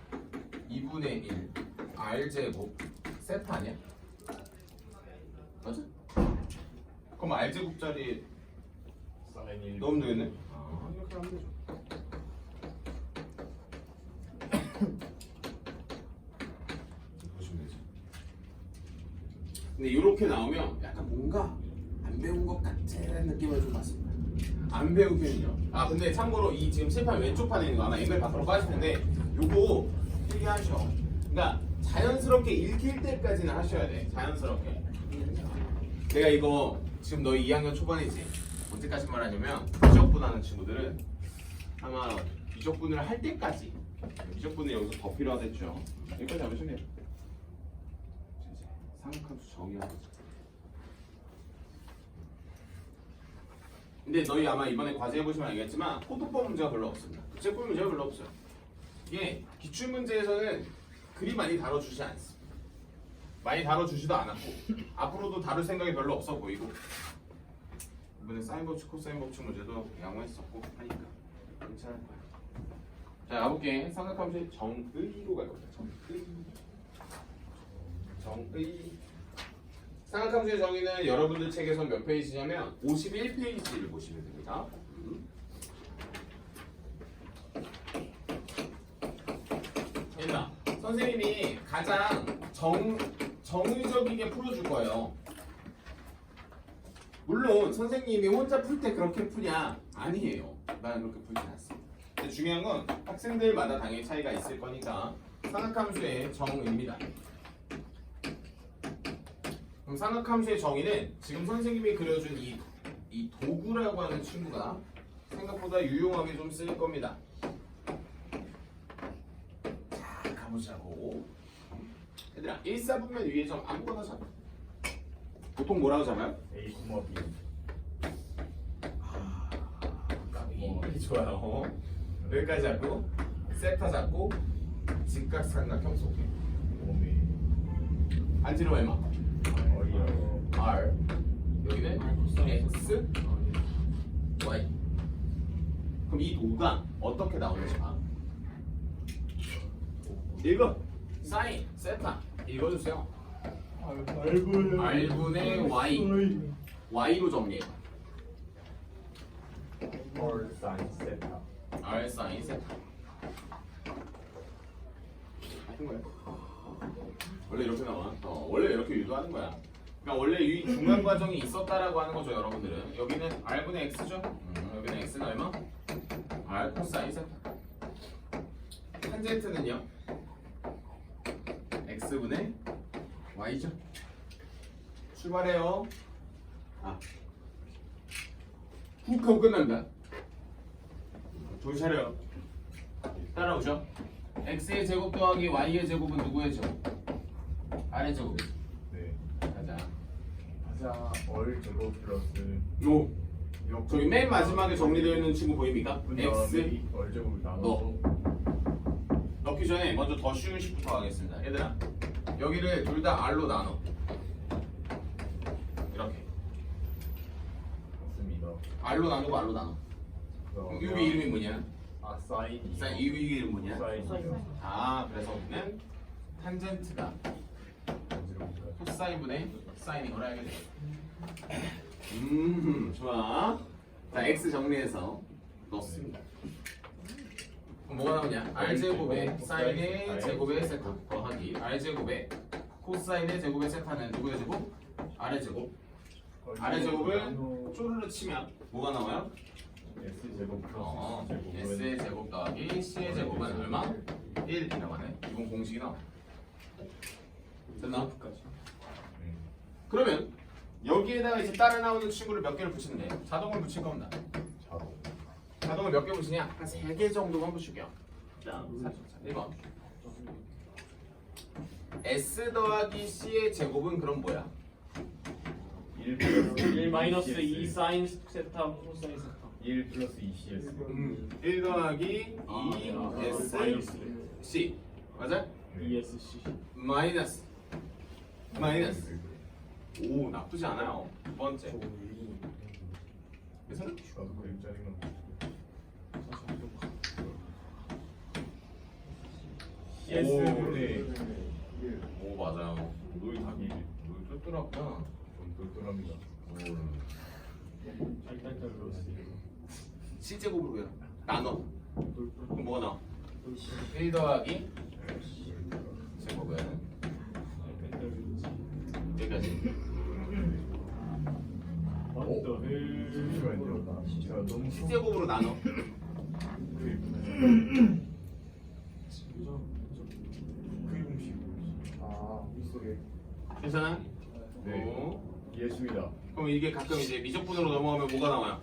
2분의 1 R제곱 세타 아니야? 맞아? 그럼 R제곱 자리에 사인 1. 넣으면 되겠네? 아, 이렇게 하면 되죠. 보시면 되죠. 근데 이렇게 나오면 약간 뭔가 안 배운 것 같은 느낌을 좀 받습니다. 안 배운 편이죠. 아 근데 참고로 이 지금 칠판 왼쪽 판에 있는 거 아마 앵글 밖으로 빠질 텐데 요거 필기하셔. 그러니까 자연스럽게 읽힐 때까지는 하셔야 돼. 자연스럽게. 내가 이거 지금 너희 2학년 초반이지. 언제까지 말하냐면 미적분하는 친구들은 아마 미적분을 할 때까지, 미적분은 여기서 더 필요하겠죠. 여기까지 하시면 돼요. 삼각함수 정의하고. 근데 너희 아마 이번에 과제 해보시면 알겠지만 포도법 문제가 별로 없습니다. 부채꼴 문제가 별로 없어요. 이게 기출 문제에서는 그리 많이 다뤄주지 않습니다. 많이 다뤄주지도 않았고 앞으로도 다룰 생각이 별로 없어 보이고, 이번에 사인 법칙, 코사인 법칙 문제도 양호했었고 하니까 괜찮을 거야. 자, 가볼게. 삼각함수의 정의로 갈 거다. 정의. 삼각함수의 정의는 여러분들 책에서 몇 페이지냐면 51페이지를 보시면 됩니다. 일단 선생님이 가장 정의적이게 풀어줄 거예요. 물론 선생님이 혼자 풀 때 그렇게 푸냐? 아니에요. 나는 그렇게 풀지 않습니다. 근데 중요한 건 학생들마다 당연히 차이가 있을 거니까 삼각함수의 정의입니다. 그럼 삼각함수의 정의는 지금 선생님이 그려준 이 도구라고 하는 친구가 생각보다 유용하게 좀 쓰일 겁니다. 자, 가보자고. 얘들아, 1사분면 위에 점 아무거나 잡아. 보통 뭐라고 잡아요? A, B. 좋아요. 여기까지 잡고 세타 잡고 직각삼각형 속에 안지름 얼마? R. 여기는 X, Y. 그럼 이 도가 어떻게 나오는지 봐. 읽어. 사인, 세타. 읽어주세요. R분의 Y. Y로 정리해. R 사인 세타. R 사인 세타. 같은 거야. 원래 이렇게 나와. 원래 이렇게 유도하는 거야. 그러니까 원래 이 중간 과정이 있었다라고 하는 거죠, 여러분들은. 여기는 R분의 X죠. 여기는 X는 얼마? R 코사인 세타. 탄젠트는요? X분의 Y죠. 출발해요. 훅 하고 끝난다. 정신 차려요. 따라오죠. X의 제곱 더하기 Y의 제곱은 누구의 제곱? R의 제곱. 네. 가자. 가자. 얼 제곱 플러스 요. 저기 맨 마지막에 정리되어 있는 친구 보입니까? X. 얼 제곱을 나눠서 넣기 전에 먼저 더 쉬운 식부터 하겠습니다. 얘들아, 여기를 둘 다 R로 나눠. 이렇게. 맞습니다. R로 나누고 R로 나눠. 그럼 여기 이름이 뭐냐? 사인. 이 이름 뭐냐? 사인이요. 그래서 우리는 탄젠트가 코사인분의 사인인 걸 알게 돼. 좋아. 자, X 정리해서 넣습니다. 그럼 뭐가 나오냐? r제곱에 사인의 제곱에 세타 더하기 r제곱에 코사인의 제곱에 세타는 누구의 제곱? r의 제곱. r의 제곱을 쪼르르 치면 뭐가 나와요? S제곱 S의 제곱 더하기 C의 제곱은 얼마? 1이라고 하네. 이건 공식이 나와. 됐나? 그러면 여기에다가 이제 따라 나오는 친구를 몇 개를 붙이면 돼? 자동을 붙일 겁니다. 자동을 몇 개 붙이냐? 한 3개 정도만 붙일게요. 자, 1번 S 더하기 C의 제곱은 그럼 뭐야? 1 마이너스 2 사인 세타 코사인 세타. 1 플러스 2CS 1 더하기 2S C 맞아? ESC. 마이너스 오 나쁘지 않아요. 두 번째 그래서 나도 그림 짜증나 ES분의 오 맞아요. 노이 답이 노이 똘똘하구나. 좀 똘똘합니다 짤짤짤 C 제곱으로 왜 나눠? 그럼 뭐가 나와? 1 더하기 제곱은 여기까지. 잠시만요 제가 너무 C 제곱으로 나눠. 공식 괜찮아? 네. 오. 이해했습니다 그럼 이게 가끔 이제 미적분으로 넘어가면 뭐가 나와요?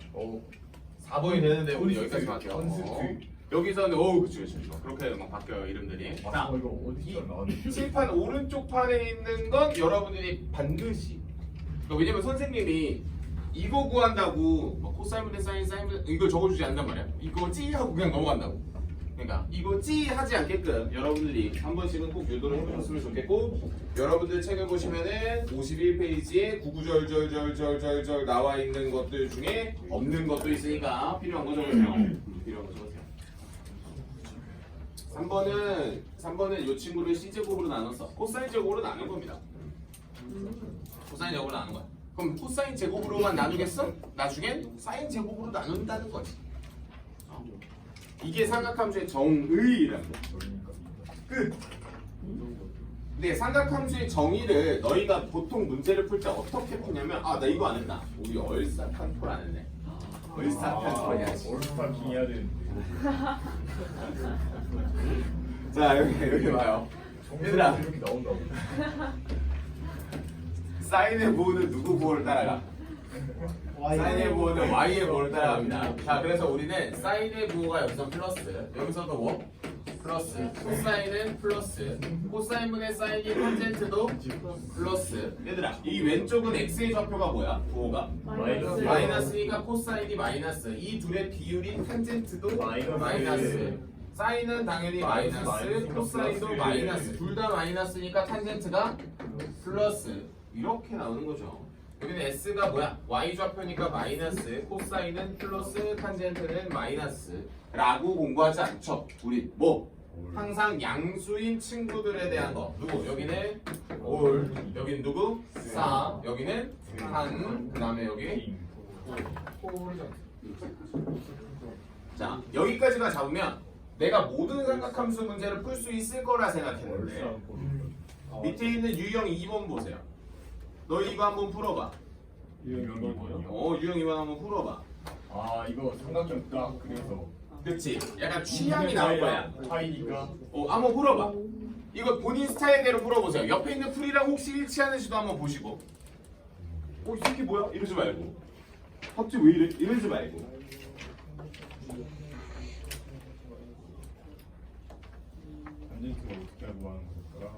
4번이 되는데 우리 여기까지만 할게요. 컨스트. 여기서는 그치 그렇게 막 바뀌어요 이름들이. 자, 이거 어디서 나왔는지 칠판 오른쪽 판에 있는 건 여러분들이 반드시 그러니까 왜냐면 선생님이 이거 구한다고 뭐 코사인분의 사인 이걸 적어주지 않는단 말이야. 이거 찌 하고 그냥 넘어간다고. 그러니까 이거 찌 하지 않게끔 여러분들이 한 번씩은 꼭 유도를 해보셨으면 좋겠고, 여러분들 책을 보시면은 51페이지에 구구절절절절절절 나와 있는 것들 중에 없는 것도 있으니까 필요한 거 적으세요. 필요한 거 적으세요. 3번은 이 친구를 C제곱으로 나눠서 코사인 제곱으로 나눈 겁니다. 코사인 제곱으로 나눈 거야. 그럼 코사인 제곱으로만 나누겠어? 나중엔 사인 제곱으로 나눈다는 거지. 이게 삼각함수의 정의라는 거. 끝. 근데 삼각함수의 정의를 너희가 보통 문제를 풀 때 어떻게 푸냐면 나 이거 안 했다. 우리 얼싸한 폴 안 했네. 얼싸한 폴 해야지. 올스타킹 해야 되는데 자 여기 봐요. 얘들아, 이렇게 나온다고 사인의 부호는 누구 부호를 따라가? 사인의 부호는 y의 부호를 따라갑니다. 자, 그래서 우리는 사인의 부호가 여기서 플러스, 여기서도 뭐? 플러스, 코사인은 플러스, 코사인분의 사인이 탄젠트도 플러스. 얘들아, 이 왼쪽은 x의 좌표가 뭐야? 부호가? 마이너스. 마이너스니까 코사인이 마이너스. 이 둘의 비율이 탄젠트도 마이너스. 사인은 당연히 마이너스, 코사인도 마이너스. 둘 다 마이너스니까 탄젠트가 플러스. 이렇게 나오는 거죠. 여기는 s가 뭐야? y 좌표니까 마이너스, 코사인은 플러스, 탄젠트는 마이너스 라고 공부하지 않죠. 우리 뭐? 항상 양수인 친구들에 대한 거. 누구? 여기는 올, 여기는 누구? 싸, 여기는 한, 그 다음에 여기 자, 여기까지만 잡으면 내가 모든 삼각함수 문제를 풀 수 있을 거라 생각했는데 밑에 있는 유형 2번 보세요. 너 이거 한번 풀어봐. 유형 유형 2번 한번 풀어봐. 이거 삼각형 딱 그래서 그치? 약간 취향이 나올 거야. 파이니까 한번 풀어봐. 이거 본인 스타일대로 풀어보세요. 옆에 있는 풀이랑 혹시 일치하는지도 한번 보시고. 이 새끼 뭐야? 이러지 말고. 갑자기 왜 이래? 이러지 말고. 탄젠트가 어떻게 알고 하는 걸까?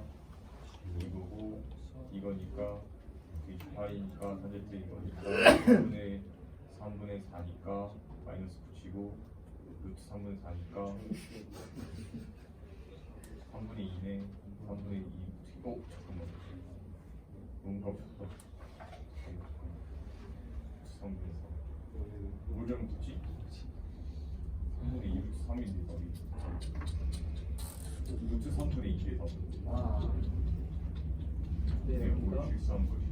이거고 이거니까 28이니까 탄젠트 이거니까 3분의 4니까 마이너스 붙이고 루트 3분의 4니까 3분의 2네 3분의 2 붙이고 잠깐만 뭔가 없어 3분의 4 뭘좀 붙지? 3분의 2 루트 3인데 답이 루트 3분의 2에 답은 네, 뭘 실수한 것이다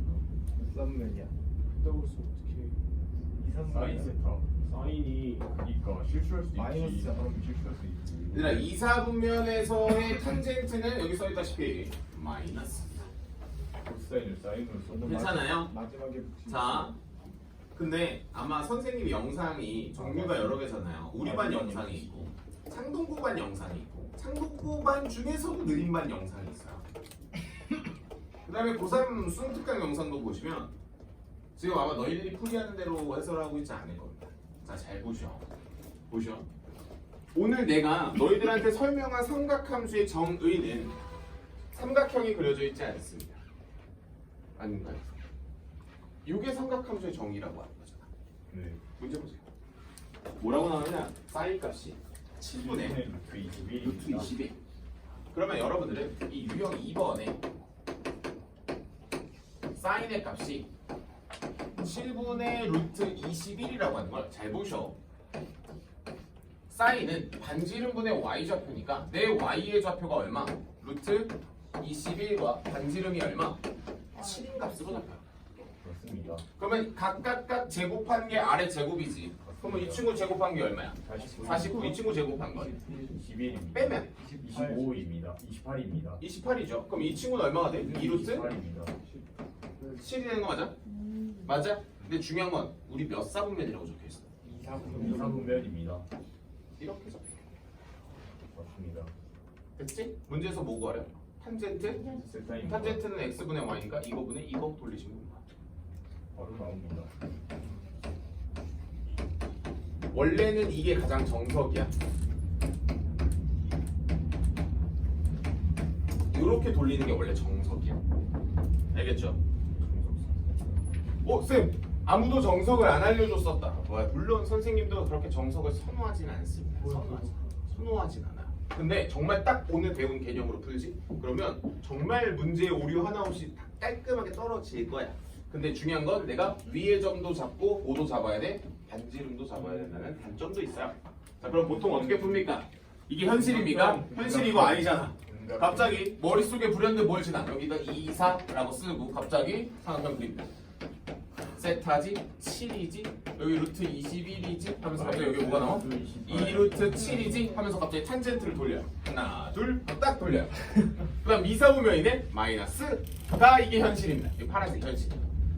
그따구로서 어떻게 사인 세타. 사인이 그러니까 실수할 수 있지. 마이너스 사람이 실수할 수 있지. 얘들아 이사분면에서의 탄젠트는 여기 써있다시피 마이너스. 코사인을 사인으로 써. 괜찮아요? 마지막에 자, 근데 아마 선생님 영상이 종류가 여러 개잖아요. 우리 반 영상이 있고, 창동고 반 영상이 있고, 창동고 반 중에서도 느린 반 영상이 있어요. 그 다음에 고3 수능특강 영상도 보시면 지금 아마 너희들이 풀이하는 대로 해설하고 있지 않을 겁니다. 자, 잘 보셔. 보셔. 오늘 내가 너희들한테 설명한 삼각함수의 정의는 삼각형이 그려져 있지 않습니다. 아닌가요? 이게 삼각함수의 정의라고 하는 거잖아. 네. 문제 보세요. 뭐라고 나오냐? 사인 값이 7분의 루트 21. 그러면 여러분들은 이 유형 2번에 사인의 값이 7분의 루트 21이라고 하는 걸 잘 보셔. 사인은 반지름분의 y좌표니까 내 y의 좌표가 얼마? 루트 21과 반지름이 얼마? 7인 값으로 나타나. 그렇습니다. 그러면 각각 제곱한 게 아래 제곱이지. 그러면 이 친구 제곱한 게 얼마야? 49. 이 친구 제곱한 건 21입니다. 빼면 25입니다. 28입니다. 28이죠. 그럼 이 친구는 얼마가 돼? 2루트 28입니다. 7이 되는 거 맞아? 맞아? 근데 중요한 건 우리 몇 사분면이라고 적혀 있어. 2사분면입니다. 이렇게 적혀 있어. 맞습니다. 됐지? 문제에서 뭐 구하래? 탄젠트? 세타입니다. 탄젠트는 x분의 y니까 이거분의 이거 돌리시면 됩니다. 바로 나옵니다. 원래는 이게 가장 정석이야. 이렇게 돌리는 게 원래 정석이야. 알겠죠? 쌤! 아무도 정석을 안 알려줬었다. 물론 선생님도 그렇게 정석을 선호하진 않습니다. 선호하진 않아요. 근데 정말 딱 오늘 배운 개념으로 풀지? 그러면 정말 문제에 오류 하나 없이 다 깔끔하게 떨어질 거야. 근데 중요한 건 내가 위의 점도 잡고 고도 잡아야 돼. 반지름도 잡아야 된다는 단점도 있어요. 자, 그럼 보통 어떻게 풉니까? 이게 현실입니까? 현실이고 아니잖아. 갑자기 머릿속에 불현듯 뭘 지나? 여기다 2, 4라고 쓰고 갑자기 삼각형 그립니다. 세타지 7이지 여기 루트 21이지 하면서 갑자기 여기 뭐가 나와? 2루트 7이지 하면서 갑자기 탄젠트를 돌려요. 하나 둘 딱 돌려요. 그 다음 미사분면이네 마이너스가 이게 현실입니다. 이 파란색 현실.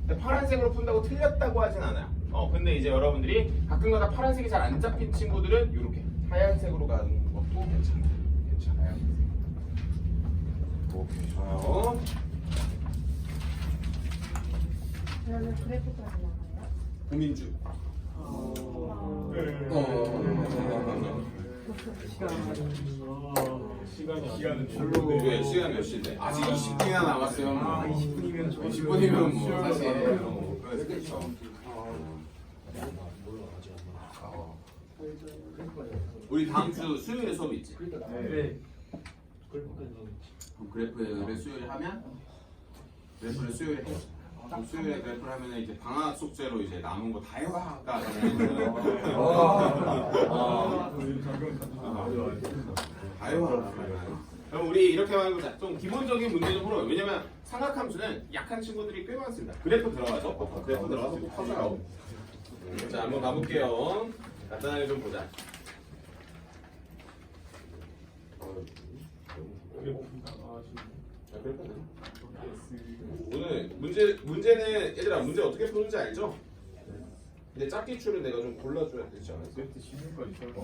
근데 파란색으로 푼다고 틀렸다고 하진 않아요. 근데 이제 여러분들이 가끔가다 파란색이 잘 안 잡힌 친구들은 이렇게 하얀색으로 가는 것도 괜찮아요. 오케이 좋아요. 그러면 그래프까지 나가요? 고민주. 시간은 네, 시간 몇 시인데? 아직 20분이나 남았어요. 20분이면 20분이면 뭐 사실 그렇죠. 우리 다음 주 수요일에 수업 있지? 네. 그럼 그래프를 수요일에 하면 그래프를 수요일에 해. 그럼 수요일에 그래프를 하면 이제 방학 숙제로 이제 남은 거 다 해와가 다 해와. 그럼 우리 이렇게 해보자. 좀 기본적인 문제 좀 풀어요. 왜냐면 삼각함수는 약한 친구들이 꽤 많습니다. 그래프 들어가죠? 그래프 들어가서 또 퍼져요. 자, 한번 가볼게요. 간단하게 좀 보자. 자, 그래프는 오늘 문제는 얘들아 문제 어떻게 푸는지 알죠? 근데 짝기출을 내가 좀 골라줘야 되지 않았어? 세트 16까지 설마.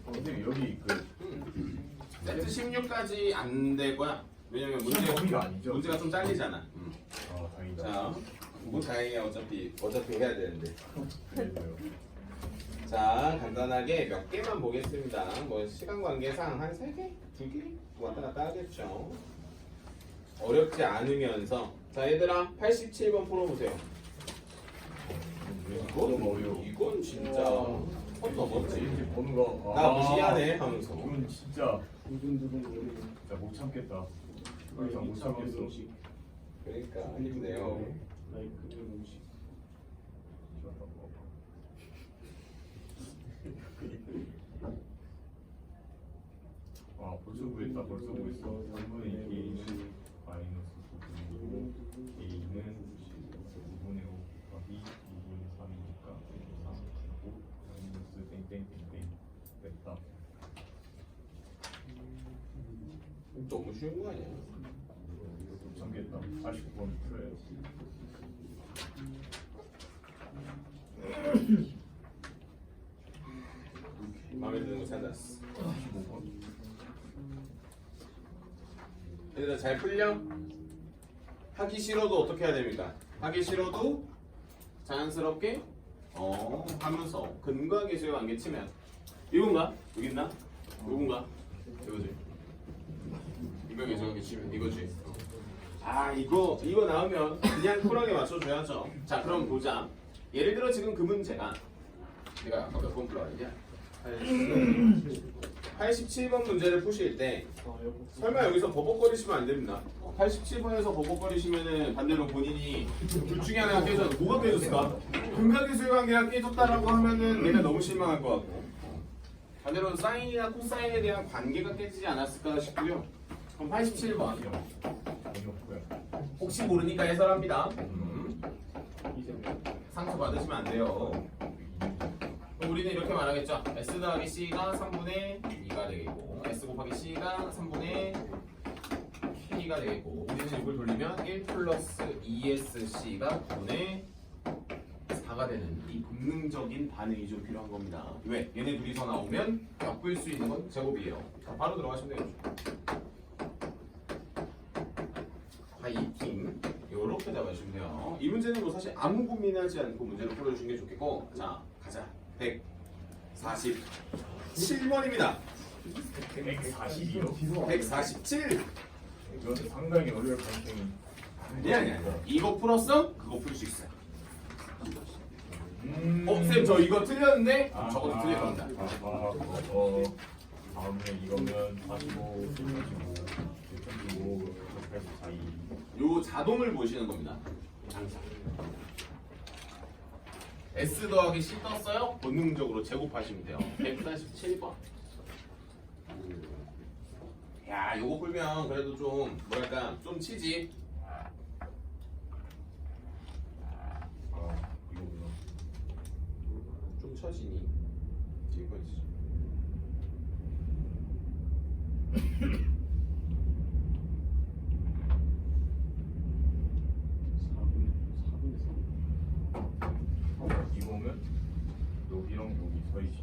선생님 여기 세트 16까지 안 될 거야. 왜냐면 거기가 아니죠. 문제가 좀 잘리잖아. 아 다행이다. 자, 뭐 다행이야 어차피 해야 되는데. 그래서요. 자, 간단하게 몇 개만 보겠습니다. 뭐 시간 관계상 한 3개, 2개 왔다 갔다 하겠죠. 어렵지 않으면서 자 얘들아 87번 풀어보세요. 이건 진짜 선 넘었지. 이렇게 보는 거. 나 무시하네 하면서. 이건 진짜 진짜 못 참겠다. 더 이상 못 참겠어. 그러니까 힘내요. 아 벌써 구했다. 벌써 구했어. 3분의 2K는 마이너스 9분의 K는 5분의 5 더하기 2, 3이니까 3, 5 마이너스 땡땡땡땡 됐다. 너무 쉬운 거 아니야? 전개했다. 49번 풀어요. 마음에 드는 거 찾았어. 15번. 얘들아 잘 풀려? 하기 싫어도 어떻게 해야 됩니까? 하기 싫어도 자연스럽게 하면서 근거하게 관계 치면 이건가? 여기 있나? 요건가? 이거지. 근거하게 관계 치면 이거지. 아 이거 나오면 그냥 쿨하게 맞춰줘야죠. 자 그럼 보자. 예를 들어 지금 그 문제가 내가 아까 몇 번 풀어왔냐? 87번 문제를 푸실 때 설마 여기서 버벅거리시면 안 됩니다. 87번에서 버벅거리시면은 반대로 본인이 둘 중에 하나가 깨져. 뭐가 깨졌을까? 근각의 관계가 깨졌다라고 하면은 내가 너무 실망할 것 같고 반대로 사인이나 코사인에 대한 관계가 깨지지 않았을까 싶고요. 그럼 87번 혹시 모르니까 해설합니다. 상처 받으시면 안 돼요. 그럼 우리는 이렇게 말하겠죠. S 더하기 C가 3분의 2가 되겠고 S 곱하기 C가 3분의 K가 되겠고 우리는 이걸 돌리면 1 플러스 2SC가 9분의 4가 되는 이 본능적인 반응이 좀 필요한 겁니다. 왜? 얘네 둘이서 나오면 엮을 수 있는 건 제곱이에요. 바로 들어가시면 되겠죠. 파이팅 요렇게 잡아주시면 돼요. 이 문제는 뭐 사실 아무 고민하지 않고 문제를 풀어주시는 게 좋겠고 자 가자. 147번입니다. 140이요? 147. 이거는 상당히 어려울 가능성이. 아니야. 이거 풀었어? 그거 풀 수 있어요. 쌤 저 이거 틀렸는데 저것도 틀릴 겁니다. 다음에 이거면 45, 135, 184. 요 자동을 보시는 겁니다. 항상. S 더하기 C 떴어요? 본능적으로 제곱하시면 돼요. 147번. 야, 요거 풀면 그래도 좀 뭐랄까 좀 치지. 이거구나. 좀 쳐지니. 이거지. 이거면 여기랑 여기 서있지.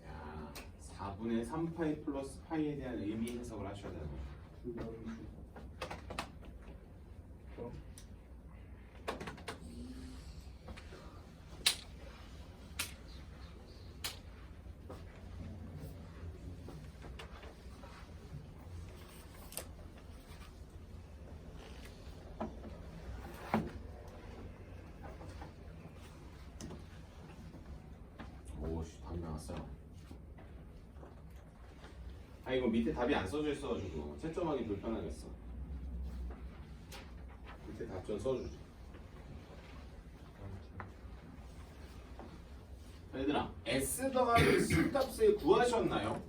야, 4분의 3파이 플러스 파이에 대한 의미 해석을 하셔야 돼요. 오씨 답이 나왔어요. 아 이거 밑에 답이 안 써져 있어가지고 채점하기 불편하겠어. 밑에 답 좀 써주지. 얘들아 S 더하기 C 값을 구하셨나요?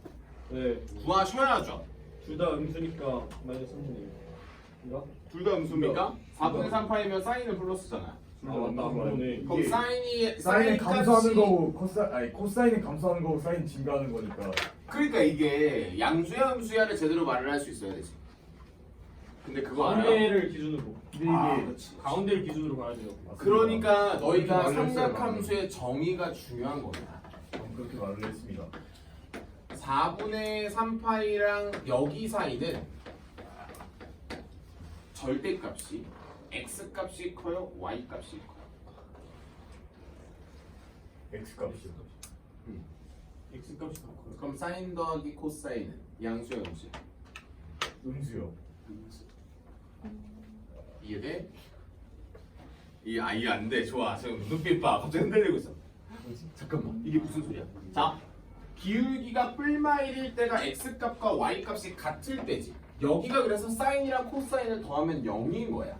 네, 구하셔야죠. 둘 다 음수니까 마이너스 3분의 1인가? 둘 다 음수입니까? 4분의 3파이면 사인은 플러스잖아요. 맞다. 그러네. 그럼 사인이 사인은 감소하는 값이- 거고 코사인은 감소하는 거고 사인 증가하는 거니까. 그러니까 이게 양수야 음수야를 제대로 말을 할 수 있어야 되지. 근데 그거 알아요? 가운데를 기준으로. 근데 이게 그렇지. 가운데를 기준으로 가야 돼요. 그러니까 너희가 그렇게 말을 했어요, 삼각함수의 정의가 중요한 겁니다. 그렇게 말을 했습니다. 4분의 3파이랑 여기 사이는 절대값이 x값이 커요? y값이 커요? x 값이. x 값이 더 커요. 그럼 사인 더하기 코사인은 양수야 음수야? 음수요. 이해돼? 이해 안 돼. 좋아. 지금 눈빛 봐. 갑자기 흔들리고 있어. 잠깐만. 이게 무슨 소리야? 자, 기울기가 뿔마일일 때가 x값과 y값이 같을 때지. 여기가 그래서 사인이랑 코사인을 더하면 0인 거야.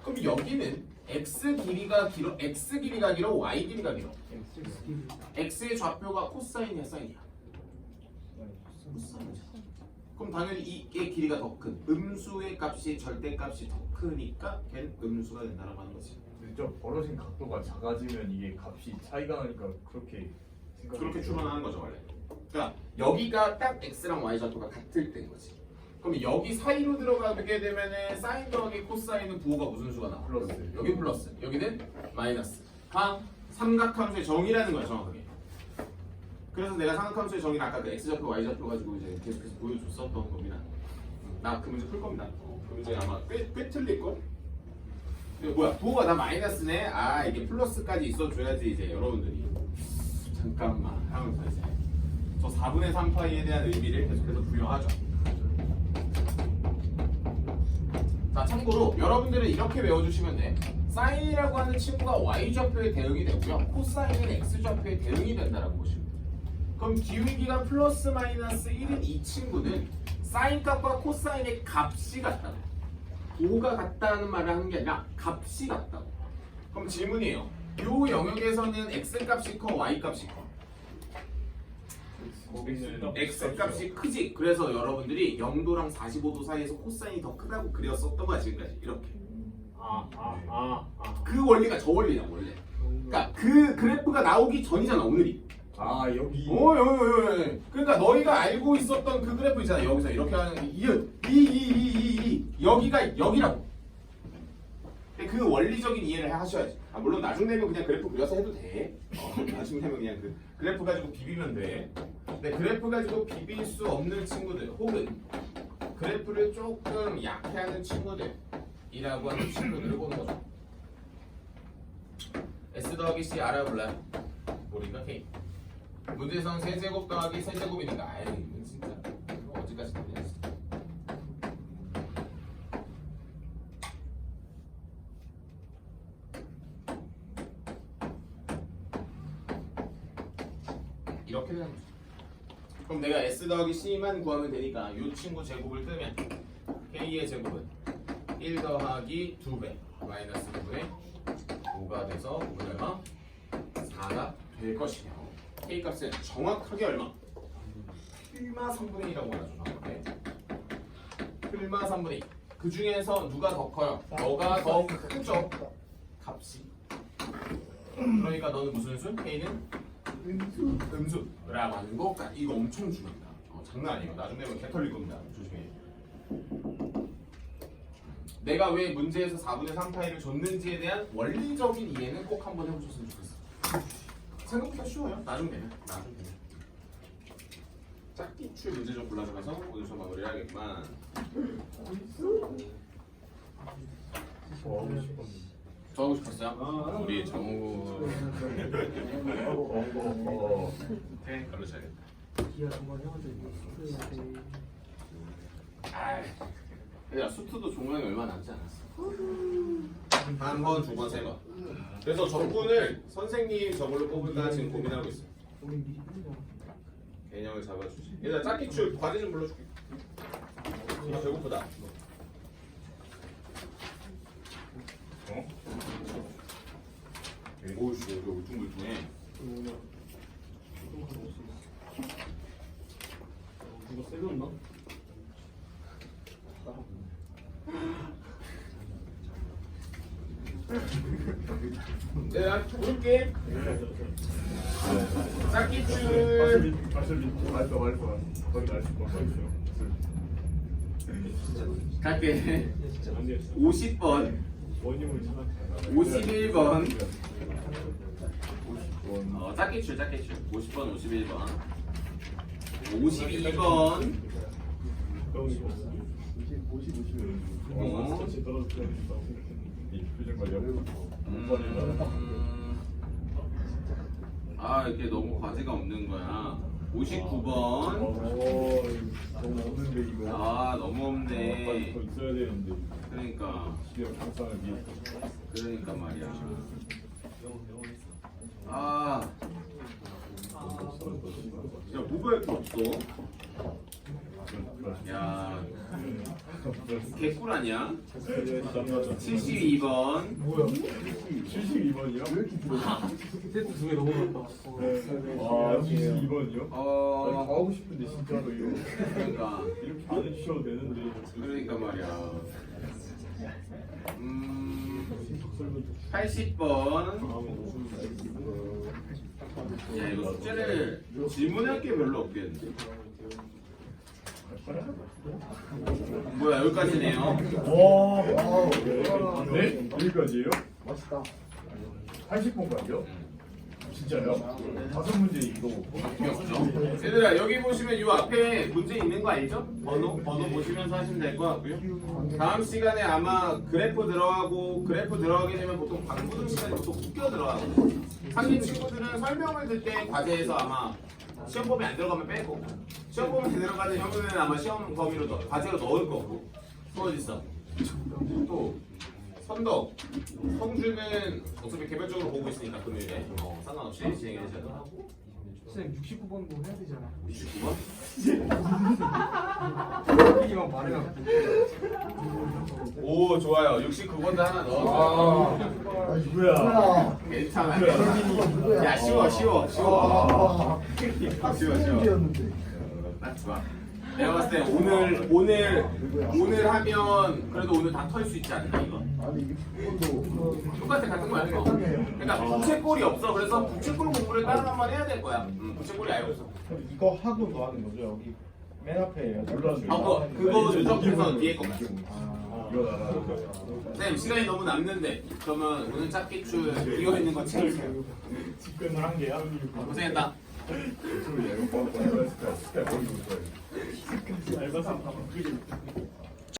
그럼 여기는 x 길이가 길어 y 길이가 길어. x의 좌표가 코사인이야 사인이야? 코사인이야. 그럼 당연히 이의 길이가 더 큰 음수의 값이 절대값이 더 크니까 걔는 음수가 된다라고 하는 거지. 근데 저 벌어진 각도가 작아지면 이게 값이 차이가 나니까 그렇게 그렇게 추론하는 거죠 원래. 그러니까 여기가 딱 x랑 y 좌표가 같을 때인 거지. 그럼 여기 사이로 들어가게 되면은 사인 더하기 코사인은 부호가 무슨 수가 나와? 플러스. 여기 플러스, 여기는 마이너스. 삼각함수의 정의라는 거야 정확하게. 그래서 내가 삼각함수의 정의를 아까 그 x 좌표, y 좌표 가지고 이제 계속해서 보여줬었던 겁니다. 나 그 문제 풀 겁니다. 그 문제 아마 꽤 틀릴 걸. 뭐야 부호가 다 마이너스네. 아 이게 플러스까지 있어줘야지 이제 여러분들이 잠깐만 하면서 이제 저 4분의 3파이에 대한 의미를 계속해서 부여하죠. 자 참고로 여러분들은 이렇게 외워주시면 돼. 사인이라고 하는 친구가 y좌표에 대응이 되고요. 코사인은 x좌표에 대응이 된다라고 보시면 돼요. 그럼 기울기가 플러스 마이너스 1인 이 친구는 사인 값과 코사인의 값이 같다고. 부호가 같다는 말을 하는 게 아니라 값이 같다고. 그럼 질문이에요. 요 영역에서는 x 값이 커, y 값이 커? x 값이 크지. 그래서 여러분들이 0도랑 45도 사이에서 코사인이 더 크다고 그렸었던 거야 지금까지 이렇게. 그 원리가 저 원리야 원래. 그러니까 그 그래프가 나오기 전이잖아 오늘이. 아 여기 그러니까 너희가 알고 있었던 그 그래프 있잖아. 여기서 이렇게 하는 이 여기가 여기라고. 그 원리적인 이해를 하셔야지. 물론 나중 되면 그냥 그래프 그려서 해도 돼. 나중 되면 그냥 그 그래프 가지고 비비면 돼. 근데 그래프 가지고 비빌 수 없는 친구들 혹은 그래프를 조금 약해하는 친구들이라고 하는 친구들을 보는 거죠. S 더하기 C 알아볼래요? 모르니까 K. 문제에서는 세제곱 더하기 세제곱이니까 아이 이거 진짜 이거 어디까지 되냐 진짜. 이렇게 되는 거죠. 그럼 내가 S 더하기 C만 구하면 되니까 이 친구 제곱을 뜨면 K의 제곱은 1 더하기 2배 마이너스 2분의 5가 돼서 5는 얼마? 4가 될 것이며 K 값은 정확하게 얼마? 필마 3분의 2라고 하죠 정확하게. 필마 3분의 2. 그 중에서 누가 더 커요? 너가 더 크죠 값이. 그러니까 너는 무슨 수? K는 음수라고 하는 거. 이거 엄청 중요합니다. 장난 아니에요. 나중에 되면 개 털릴 겁니다. 조심해. 내가 왜 문제에서 4분의 3파이를 줬는지에 대한 원리적인 이해는 꼭 한번 해보셨으면 좋겠어. 생각보다 쉬워요. 나중 되면. 짝기출 문제 좀 골라줘서 오늘 좀 마무리를 해야겠구만. 저 하고 싶었어요? 우리 정우 그러셔야겠다. 야 수트도 종량이 얼마 남지 않았어. 한 번, 두 번, 세 번. 그래서 적분을 선생님 저걸로 뽑을까 지금 고민하고 있어. 개념을 잡아주지. 얘들아 짝기출 과제 좀 불러줄게. 나 배고프다. 오우씨 여기 울퉁불퉁해. 누가 세졌나? 내가 볼게. 짝기출. 말했어. 거기 갈게. 안 되겠어. 50번, 원님을 찾아. 51번. 짝기출. 50번, 51번. 52번. 같이 떨어졌다고 생각했는데. 이게 너무 과제가 없는 거야. 59번. 너무 없는데 이거. 너무 없네. 더 있어야 되는데. 그러니까. 시력 향상을 위해. 그러니까 말이야. 야, 모바일 거 없어? 야, 개꿀 아니야? 72번. 뭐야? 72번이요? 세트 두 개 넘어갔다. 아 72번이요? 하고 싶은데 진짜로 이거 그러니까 이렇게 안 해주셔도 되는데. 그러니까 말이야. 80번. 야 이거 숙제를 질문할 게 별로 없겠는데. 뭐야 여기까지네요. 와. 네? 여기까지예요? 멋있다. 80번까지요? 진짜요? 5문제 이거. 없죠. 얘들아 여기 보시면 이 앞에 문제 있는 거 알죠? 번호 보시면서 하시면 될 것 같고요. 다음 시간에 아마 그래프 들어가게 되면 보통 방부등 시간에 보통 묶여 들어가고 상위 친구들은 설명을 듣 때 과제에서 아마 시험 범위 안 들어가면 빼고 시험 범위 들어가는 형들은 아마 시험 범위로 과제로 넣을 거고 또 어디 있어? 또 선덕, 성주는 어차피 개별적으로 보고 있으니까 금요일에 상관없이 진행해 주셔도 하고 선생님 69번도 해야 되잖아. 69번? 이만 말해갖고. 오 좋아요. 69번도 하나 넣어서 아 누구야? 괜찮아. 야 쉬워. 딱 좋아. 내가 봤을 때 오늘 하면 그래도 오늘 다 털 수 있지 않나 이거? 똑같아 같은 거야 이거. 그러니까 부채꼴이 없어. 그래서 부채꼴 공부를 다른 한번 해야 될 거야. 부채꼴이 아예 없어. 이거 하고 더 하는 거죠? 여기 맨 앞에 그거 누적해서 뒤에 거야. 이거 알아. 선생님 시간이 너무 남는데 그러면 오늘 짝기출 비어 있는 거 챙기세요. 직근을 한 개야? 고생했다. 이거 스타일 버리고 있어요. 알바생 다 바뀌게